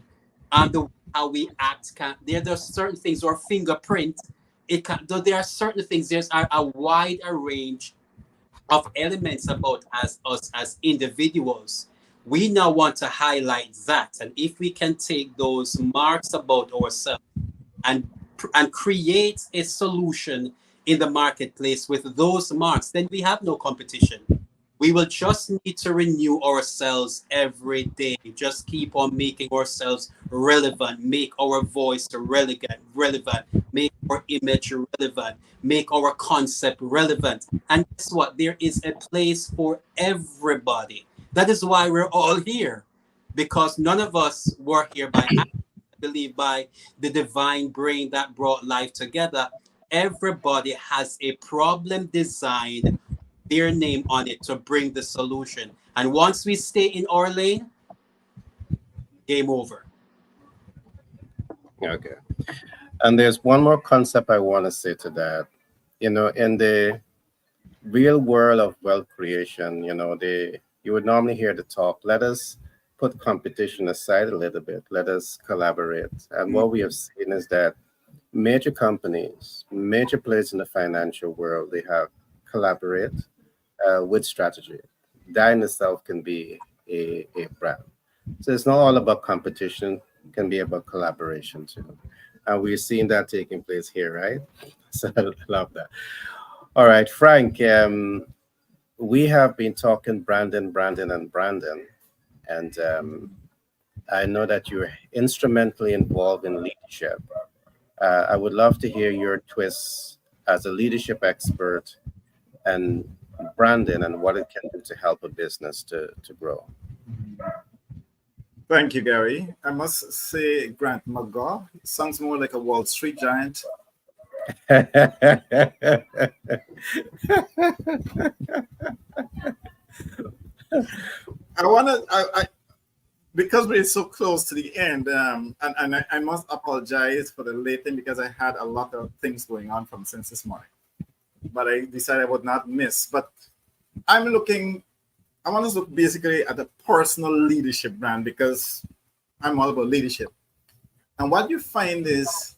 And the how we act can, there's certain things, or fingerprint, it can, though there are certain things, there's a wide range of elements about us as individuals. We now want to highlight that. And if we can take those marks about ourselves and and create a solution in the marketplace with those marks, then we have no competition. We will just need to renew ourselves every day. Just keep on making ourselves relevant, make our voice relevant, make our image relevant, make our concept relevant. And guess what? There is a place for everybody. That is why we're all here, because none of us were here by accident. I believe by the divine brain that brought life together. Everybody has a problem designed, their name on it, to bring the solution. And once we stay in our lane, game over. Okay. And there's one more concept I want to say to that. In the real world of wealth creation, you would normally hear the talk, let us put competition aside a little bit, let us collaborate. And what we have seen is that major companies, major players in the financial world, they have collaborate with strategy. That in itself can be a brand. So it's not all about competition, it can be about collaboration too. And we're seeing that taking place here, right? So I love that. All right, Frank, we have been talking Brandon, and Brandon. And I know that you're instrumentally involved in leadership. I would love to hear your twists as a leadership expert and branding and what it can do to help a business to grow. Thank you, Gary. I must say, Grant McGaw sounds more like a Wall Street giant. I want to, because we're so close to the end, and I must apologize for the late thing because I had a lot of things going on from since this morning. But I decided I would not miss. But I want to look basically at a personal leadership brand because I'm all about leadership. And what you find is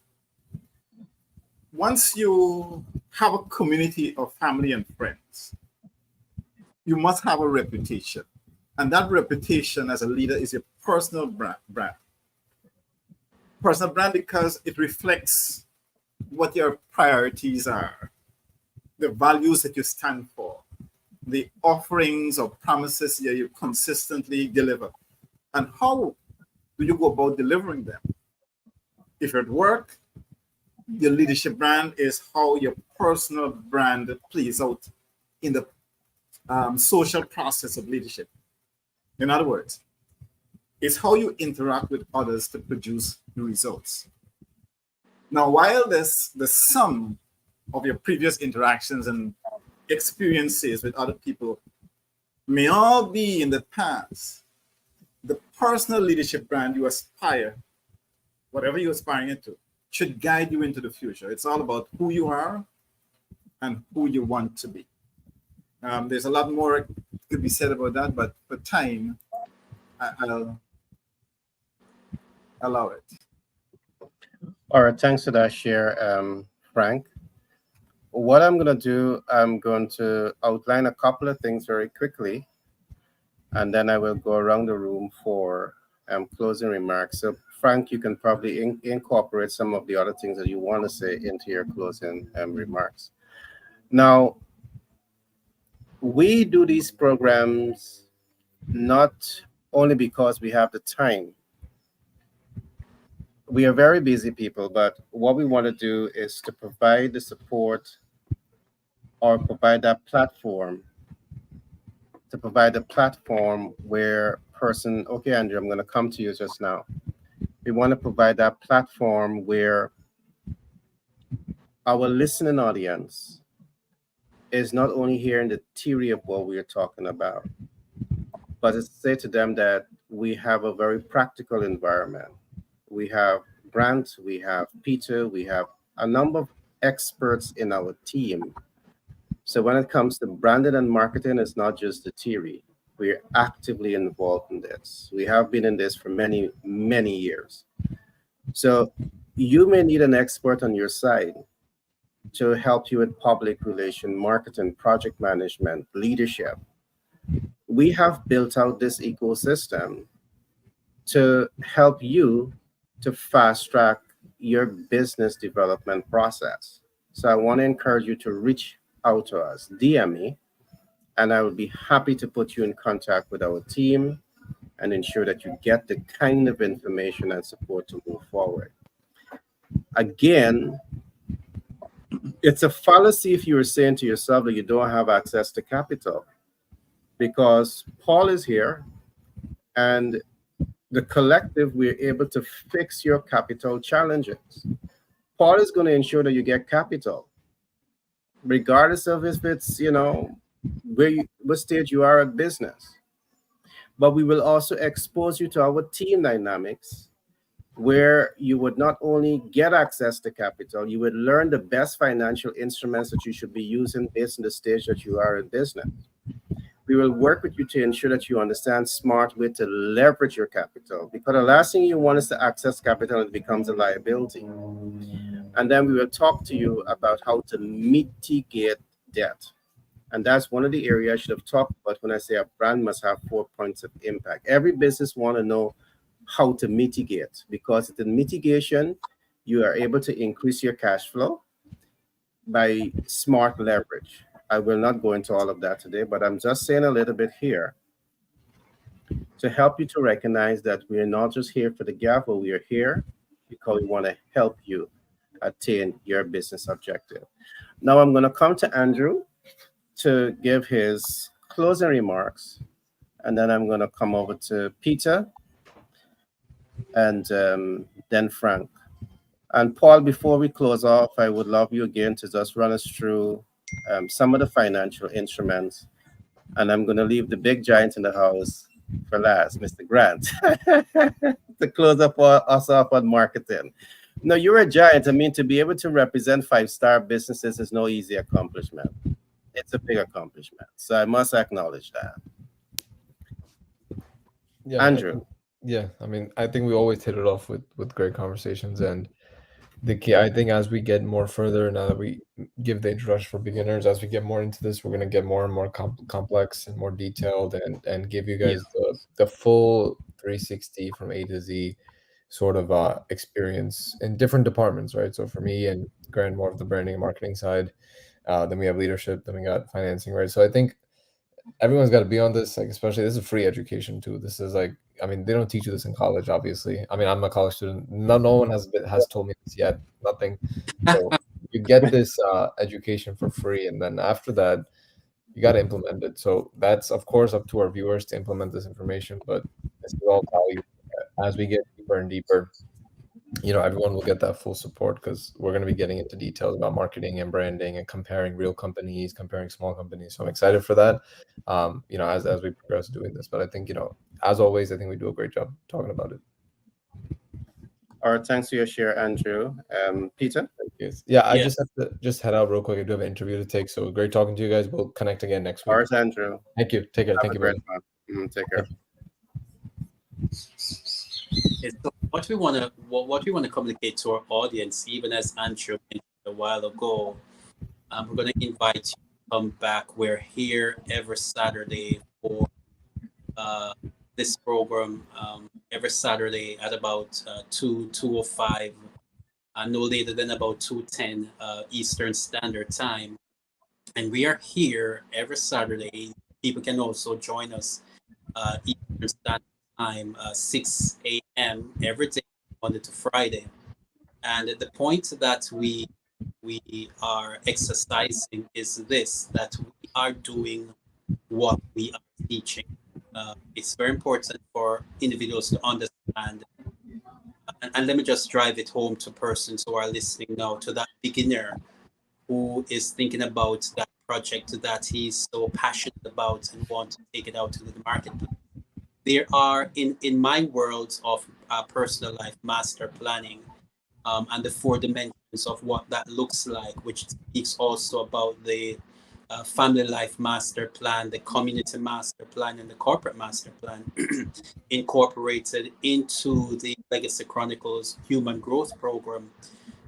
once you have a community of family and friends, you must have a reputation. And that reputation as a leader is your personal brand. Personal brand because it reflects what your priorities are, the values that you stand for, the offerings or promises that you consistently deliver, and how do you go about delivering them. If you're at work, your leadership brand is how your personal brand plays out in the social process of leadership. In other words, it's how you interact with others to produce the results. Now, while the sum of your previous interactions and experiences with other people may all be in the past, the personal leadership brand you aspire, whatever you're aspiring into, should guide you into the future. It's all about who you are and who you want to be. There's a lot more could be said about that, but for time, I'll allow it. All right, thanks for that share, Frank. What I'm going to do, I'm going to outline a couple of things very quickly, and then I will go around the room for closing remarks. So, Frank, you can probably incorporate some of the other things that you want to say into your closing remarks. Now, we do these programs not only because we have the time. We are very busy people, but what we want to do is to provide the support or provide that platform, where person, okay, Andrew, I'm going to come to you just now. We want to provide that platform where our listening audience is not only hearing the theory of what we are talking about, but to say to them that we have a very practical environment. We have Grant, we have Peter, we have a number of experts in our team. So when it comes to branding and marketing, it's not just the theory. We're actively involved in this. We have been in this for many, many years. So you may need an expert on your side to help you with public relation, marketing, project management, leadership. We have built out this ecosystem to help you to fast track your business development process. So I want to encourage you to reach out to us, DM me, and I would be happy to put you in contact with our team and ensure that you get the kind of information and support to move forward. Again, it's a fallacy if you're saying to yourself that you don't have access to capital, because Paul is here and the collective, we're able to fix your capital challenges. Paul is going to ensure that you get capital, regardless of if it's, what stage you are at business. But we will also expose you to our team dynamics, where you would not only get access to capital, you would learn the best financial instruments that you should be using based on the stage that you are in business. We will work with you to ensure that you understand smart way to leverage your capital, because the last thing you want is to access capital and it becomes a liability. And then we will talk to you about how to mitigate debt. And that's one of the areas I should have talked about when I say a brand must have 4 points of impact. Every business want to know how to mitigate, because in mitigation, you are able to increase your cash flow by smart leverage. I will not go into all of that today, but I'm just saying a little bit here to help you to recognize that we are not just here for the gavel. We are here because we want to help you attain your business objective. Now I'm going to come to Andrew to give his closing remarks, and then I'm going to come over to Peter and then Frank. And Paul, before we close off, I would love you again to just run us through some of the financial instruments. And I'm going to leave the big giant in the house for last, Mr. Grant, to close up us off on marketing. No, you're a giant. I mean, to be able to represent five-star businesses is no easy accomplishment. It's a big accomplishment. So I must acknowledge that. Yeah, Andrew. I mean, I think we always hit it off with great conversations, and the key, I think, as we get more further, now that we give the introduction for beginners, as we get more into this, we're going to get more and more complex and more detailed, and give you guys the full 360 from A to Z sort of experience in different departments, right? So for me and Grant, more of the branding and marketing side. Then we have leadership, then we got financing, right? So I think everyone's got to be on this, like, especially this is free education too. This is like, I mean, they don't teach you this in college, obviously. I mean, I'm a college student. No one has told me this yet. Nothing. So you get this education for free, and then after that, you got to implement it. So that's of course up to our viewers to implement this information. But this is all value. As we get deeper and deeper, everyone will get that full support, because we're going to be getting into details about marketing and branding and comparing real companies, comparing small companies. So I'm excited for that, as we progress doing this. But I think, as always, I think we do a great job talking about it. All right, thanks for your share, Andrew. Peter? Yes. Yeah, I just have to head out real quick. I do have an interview to take. So great talking to you guys. We'll connect again next week. All right, Andrew. Thank you. Take care. Thank you, brother. Take care. So what we want to communicate to our audience, even as Andrew mentioned a while ago, we're going to invite you to come back. We're here every Saturday for this program. Every Saturday at about 2:05, no later than about 2:10 Eastern Standard Time, and we are here every Saturday. People can also join us Eastern Standard Time, 6 a.m. every day, Monday to Friday. And the point that we are exercising is this: that we are doing what we are teaching. It's very important for individuals to understand. And let me just drive it home to persons who are listening now, to that beginner who is thinking about that project that he's so passionate about and want to take it out to the marketplace. There are, in my world of personal life master planning, and the 4 dimensions of what that looks like, which speaks also about the family life master plan, the community master plan, and the corporate master plan, incorporated into the Legacy Chronicles Human Growth Program.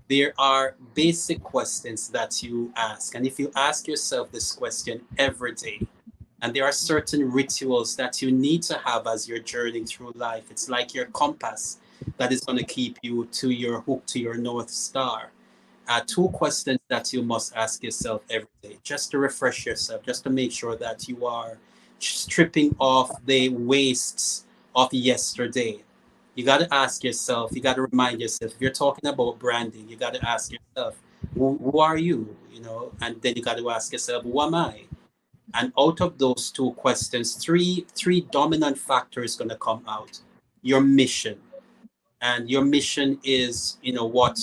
There are basic questions that you ask. And if you ask yourself this question every day, and there are certain rituals that you need to have as you're journeying through life, it's like your compass that is going to keep you to your hook, to your North Star. 2 questions that you must ask yourself every day, just to refresh yourself, just to make sure that you are stripping off the wastes of yesterday. You got to ask yourself, you got to remind yourself, if you're talking about branding, you got to ask yourself, who are you? And then you got to ask yourself, who am I? And out of those 2 questions, three dominant factors going to come out. Your mission. And your mission is, what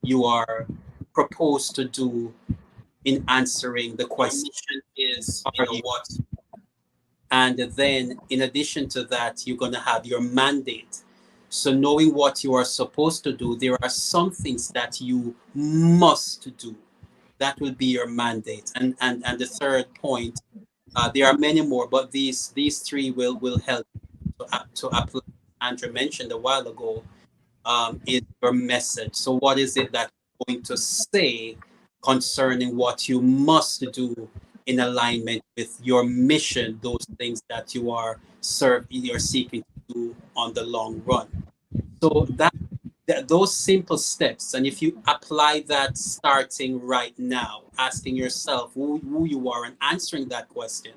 you are proposed to do in answering the question. Is what? And then in addition to that, you're going to have your mandate. So knowing what you are supposed to do, there are some things that you must do. That will be your mandate. And the third point, there are many more, but these 3 will help to apply. Andrew mentioned a while ago, is your message. So what is it that you're going to say concerning what you must do in alignment with your mission, those things that you're seeking to do on the long run? So those simple steps, and if you apply that starting right now, asking yourself who you are and answering that question,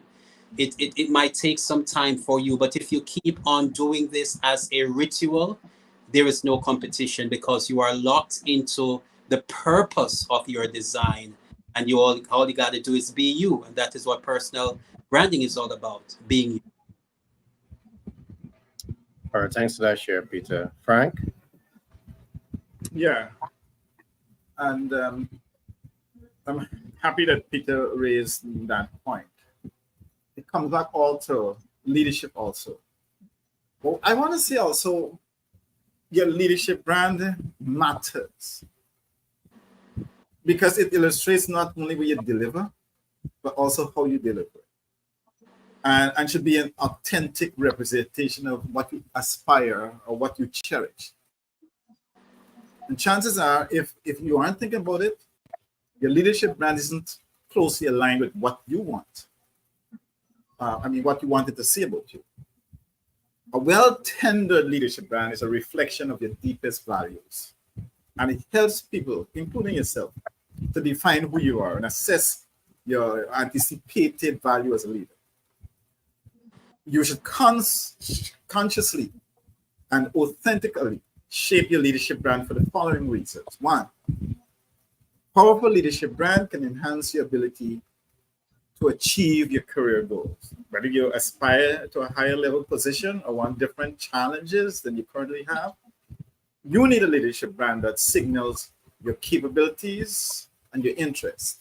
it might take some time for you, but if you keep on doing this as a ritual, there is no competition, because you are locked into the purpose of your design And all you got to do is be you, and that is what personal branding is all about, being you. All right, thanks for that share, Peter. Frank? Yeah, and I'm happy that Peter raised that point. It comes back all to leadership also. Well, I want to say also your leadership brand matters because it illustrates not only what you deliver, but also how you deliver. And should be an authentic representation of what you aspire or what you cherish. And chances are, if you aren't thinking about it, your leadership brand isn't closely aligned with what you want. What you wanted to say about you. A well-tendered leadership brand is a reflection of your deepest values. And it helps people, including yourself, to define who you are and assess your anticipated value as a leader. You should consciously and authentically shape your leadership brand for the following reasons. One, powerful leadership brand can enhance your ability to achieve your career goals. Whether you aspire to a higher level position or want different challenges than you currently have, you need a leadership brand that signals your capabilities and your interests.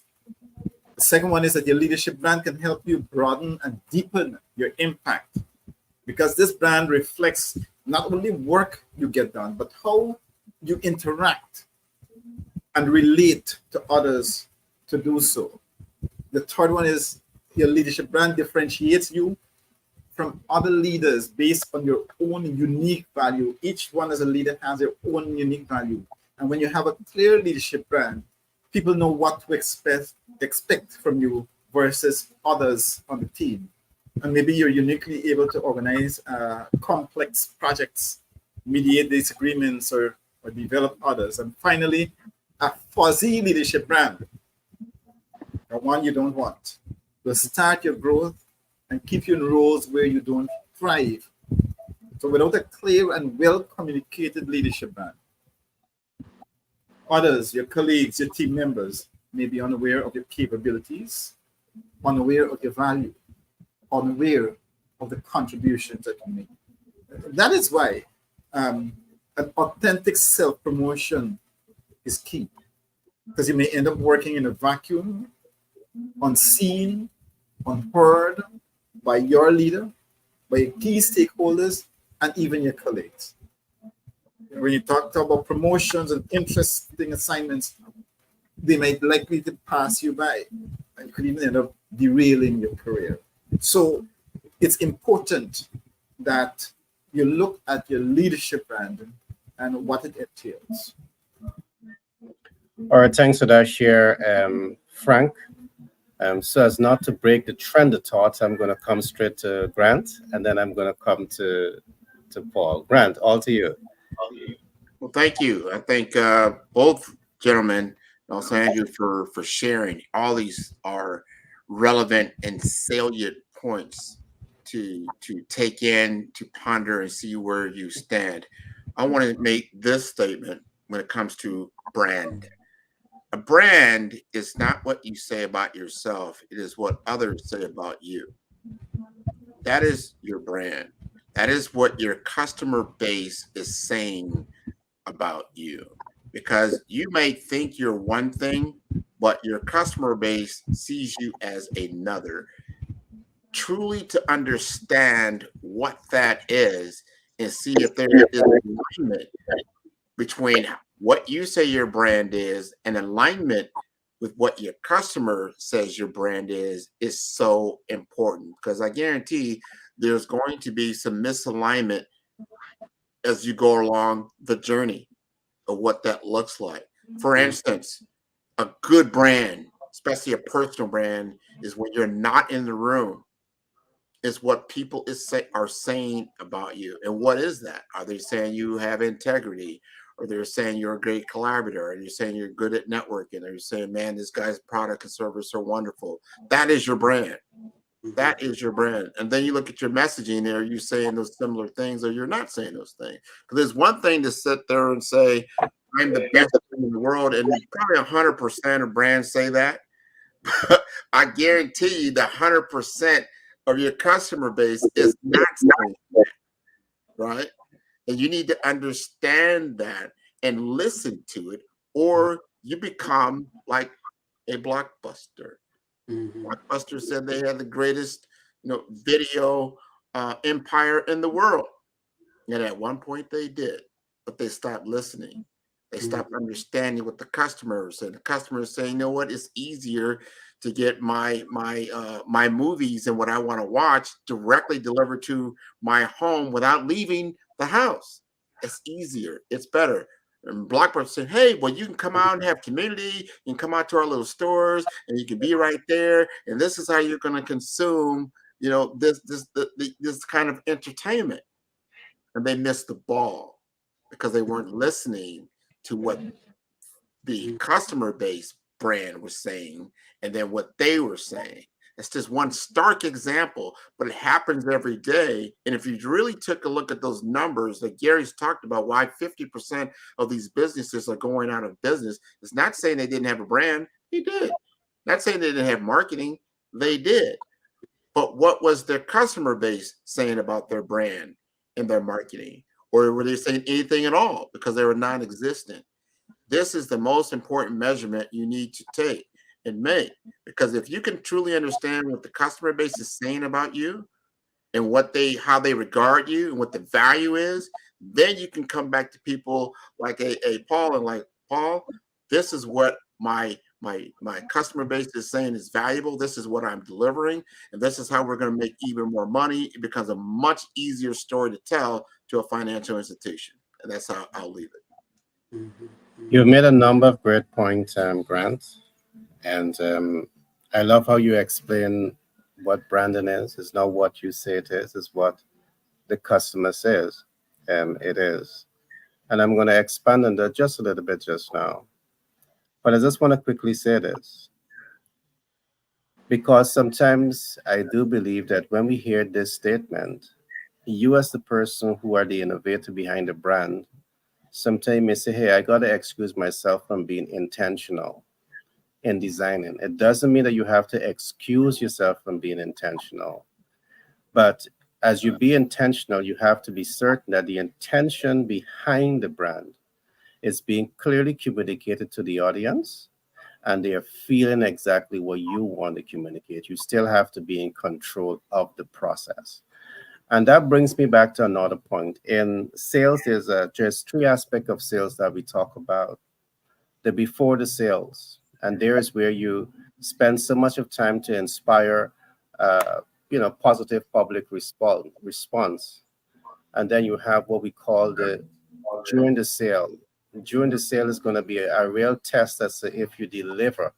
The second one is that your leadership brand can help you broaden and deepen your impact, because this brand reflects not only work you get done, but how you interact and relate to others to do so. The third one is your leadership brand differentiates you from other leaders based on your own unique value. Each one as a leader has their own unique value. And when you have a clear leadership brand, people know what to expect from you versus others on the team. And maybe you're uniquely able to organize complex projects, mediate disagreements, or develop others. And finally, a fuzzy leadership brand, the one you don't want, will start your growth and keep you in roles where you don't thrive. So without a clear and well-communicated leadership brand, others, your colleagues, your team members, may be unaware of your capabilities, unaware of your value, unaware of the contributions that you make. That is why an authentic self-promotion is key, because you may end up working in a vacuum, unseen, unheard by your leader, by your key stakeholders, and even your colleagues. When you talk about promotions and interesting assignments, they might likely to pass you by and could even end up derailing your career. So it's important that you look at your leadership brand and what it entails. All right, thanks for that share, Frank. So as not to break the trend of thoughts, I'm going to come straight to Grant, and then I'm going to come to Paul. Grant, all to you. Well, thank you. I thank both gentlemen, also Andrew, for sharing. All these are relevant and salient points to take in, to ponder, and see where you stand. I want to make this statement when it comes to brand. A brand is not what you say about yourself. It is what others say about you. That is your brand. That is what your customer base is saying about you, because you may think you're one thing, but your customer base sees you as another. Truly to understand what that is and see if there is alignment between what you say your brand is and alignment with what your customer says your brand is so important, because I guarantee there's going to be some misalignment as you go along the journey of what that looks like. For instance, a good brand, especially a personal brand, is when you're not in the room, is what people are saying about you. And what is that? Are they saying you have integrity? Or they're saying you're a great collaborator? Or you're saying you're good at networking? Or you're saying, man, this guy's product and service are wonderful. That is your brand. That is your brand. And then you look at your messaging there, you're saying those similar things or you're not saying those things. Because there's one thing to sit there and say, I'm the best in the world. And probably 100% of brands say that. I guarantee you the 100% of your customer base is not saying that, right? And you need to understand that and listen to it, or you become like a Blockbuster. Blockbuster said they had the greatest, video empire in the world, and at one point they did, but they stopped listening. They stopped understanding what the customers and the customers saying, you know what, it's easier to get my movies and what I want to watch directly delivered to my home without leaving the house. It's easier. It's better. And Blockbuster said, hey, well, you can come out and have community. You can come out to our little stores and you can be right there. And this is how you're going to consume, this kind of entertainment. And they missed the ball because they weren't listening to what the customer base brand was saying and then what they were saying. It's just one stark example, but it happens every day. And if you really took a look at those numbers that Gary's talked about, why 50% of these businesses are going out of business, it's not saying they didn't have a brand. They did. Not saying they didn't have marketing. They did. But what was their customer base saying about their brand and their marketing? Or were they saying anything at all because they were non-existent? This is the most important measurement you need to take and make, because if you can truly understand what the customer base is saying about you and how they regard you and what the value is, then you can come back to people like a Paul and like, Paul, this is what my customer base is saying is valuable. This is what I'm delivering, and this is how we're going to make even more money. It becomes a much easier story to tell to a financial institution, and that's how I'll leave it. You've made a number of great points, Grant, and I love how you explain what branding is. It's not what you say it is, it's what the customer says it is. And I'm going to expand on that just a little bit just now. But I just want to quickly say this, because sometimes I do believe that when we hear this statement, you as the person who are the innovator behind the brand, sometimes you may say, hey, I got to excuse myself from being intentional in designing. It doesn't mean that you have to excuse yourself from being intentional. But as you be intentional, you have to be certain that the intention behind the brand is being clearly communicated to the audience and they are feeling exactly what you want to communicate. You still have to be in control of the process. And that brings me back to another point. In sales, there's just three aspects of sales that we talk about. The before the sales, and there is where you spend so much of time to inspire, positive public response. And then you have what we call the during the sale. During the sale is going to be a real test as to if you deliver.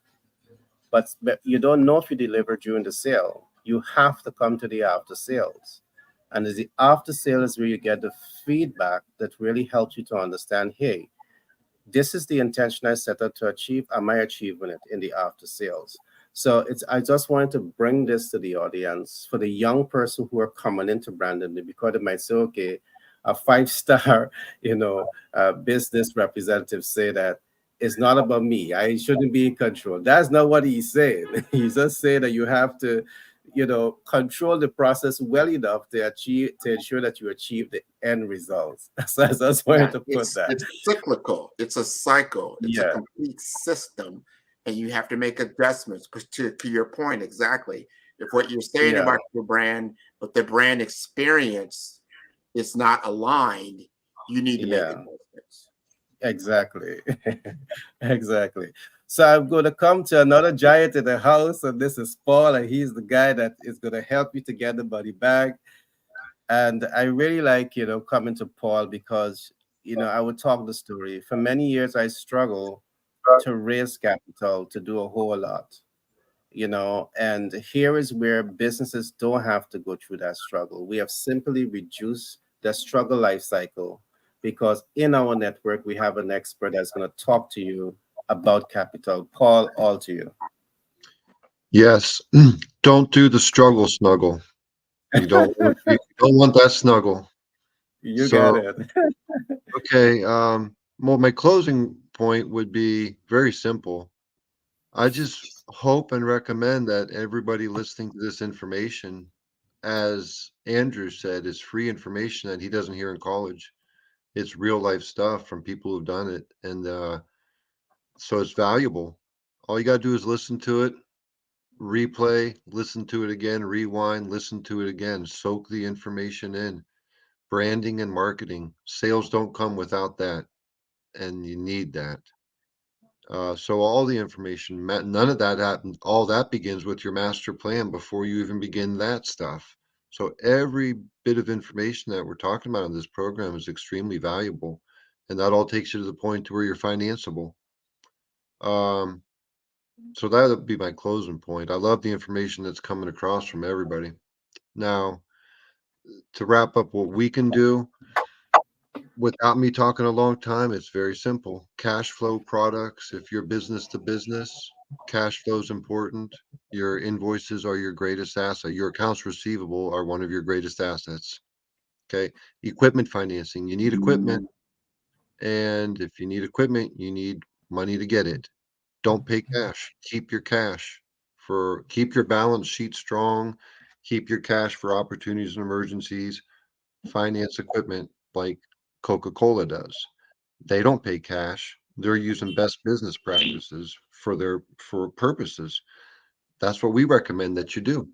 But you don't know if you deliver during the sale. You have to come to the after sales. And as the after sale is where you get the feedback that really helps you to understand, hey, this is the intention I set out to achieve. Am I achieving it in the after sales? So I just wanted to bring this to the audience for the young person who are coming into branding, because they might say, okay, a 5-star, business representative say that it's not about me. I shouldn't be in control. That's not what he's saying. He's just saying that you have to, control the process well enough to ensure that you achieve the end results. So I just wanted to put that. It's cyclical. It's a cycle. It's a complete system, and you have to make adjustments. Because to your point, exactly, if what you're saying about your brand, but the brand experience is not aligned, you need to make adjustments. Exactly. Exactly. So I'm going to come to another giant in the house, and this is Paul, and he's the guy that is going to help me to get the money back. And I really like, coming to Paul because, I would talk the story. For many years, I struggled to raise capital to do a whole lot, and here is where businesses don't have to go through that struggle. We have simply reduced the struggle life cycle, because in our network, we have an expert that's going to talk to you about capital. Paul, all to you. Yes. Don't do the struggle snuggle. You don't want that snuggle. You got it. Okay. Well, my closing point would be very simple. I just hope and recommend that everybody listening to this information, as Andrew said, is free information that he doesn't hear in college. It's real life stuff from people who've done it. And so it's valuable. All you got to do is listen to it, replay, listen to it again, rewind, listen to it again, soak the information in. Branding and marketing, sales don't come without that, and you need that. So all the information, none of that happened. All that begins with your master plan before you even begin that stuff. So every bit of information that we're talking about in this program is extremely valuable, and that all takes you to the point to where you're financeable. So that would be my closing point. I love the information that's coming across from everybody. Now, to wrap up what we can do, without me talking a long time, it's very simple. Cash flow products. If you're business to business, cash flow is important. Your invoices are your greatest asset. Your accounts receivable are one of your greatest assets. Okay. Equipment financing. You need equipment. And if you need equipment, you need money to get it. Don't pay cash. Keep your cash keep your balance sheet strong. Keep your cash for opportunities and emergencies. Finance equipment like Coca-Cola does. They don't pay cash. They're using best business practices for purposes. That's what we recommend that you do.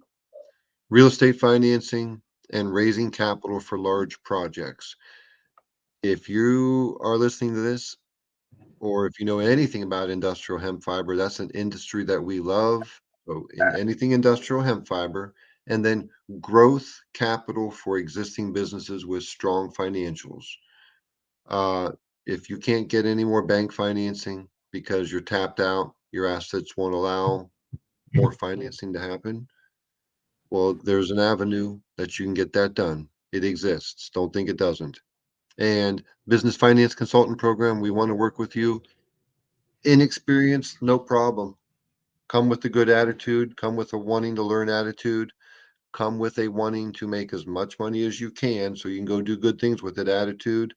Real estate financing and raising capital for large projects. If you are listening to this, or if you know anything about industrial hemp fiber, that's an industry that we love. So in anything industrial hemp fiber, and then growth capital for existing businesses with strong financials. Uh, if you can't get any more bank financing because you're tapped out, your assets won't allow more financing to happen. Well, there's an avenue that you can get that done. It exists. Don't think it doesn't. And business finance consultant program, we want to work with you. Inexperienced, no problem. Come with a good attitude, come with a wanting to learn attitude, come with a wanting to make as much money as you can so you can go do good things with that attitude.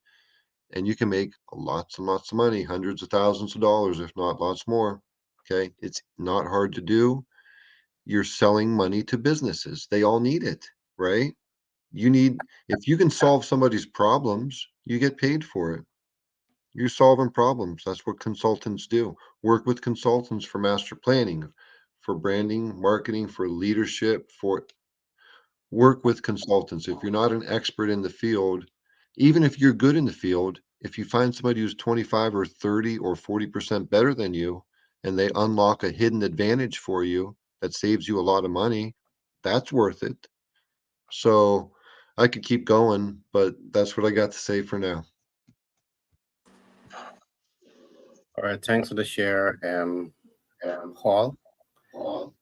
And you can make lots and lots of money, hundreds of thousands of dollars, if not lots more. Okay. It's not hard to do. You're selling money to businesses. They all need it, right? If you can solve somebody's problems, you get paid for it. You're solving problems. That's what consultants do. Work with consultants for master planning, for branding, marketing, for leadership, for work with consultants. If you're not an expert in the field, even if you're good in the field, if you find somebody who's 25 or 30 or 40% better than you, and they unlock a hidden advantage for you that saves you a lot of money, that's worth it. So I could keep going, but that's what I got to say for now. All right, thanks for the share, Paul.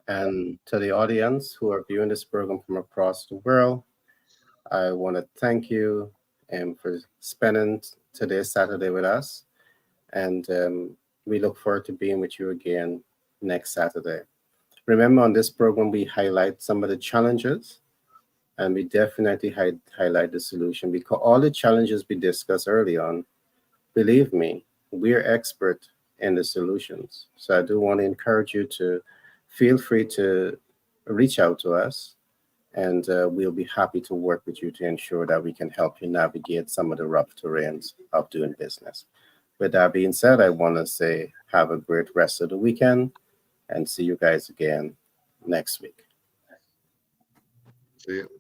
And to the audience who are viewing this program from across the world, I want to thank you for spending today's Saturday with us. And we look forward to being with you again next Saturday. Remember, on this program, we highlight some of the challenges, and we definitely highlight the solution, because all the challenges we discussed early on, believe me, we're expert in the solutions. So I do want to encourage you to feel free to reach out to us, and we'll be happy to work with you to ensure that we can help you navigate some of the rough terrains of doing business. With that being said, I want to say have a great rest of the weekend, and see you guys again next week. See you.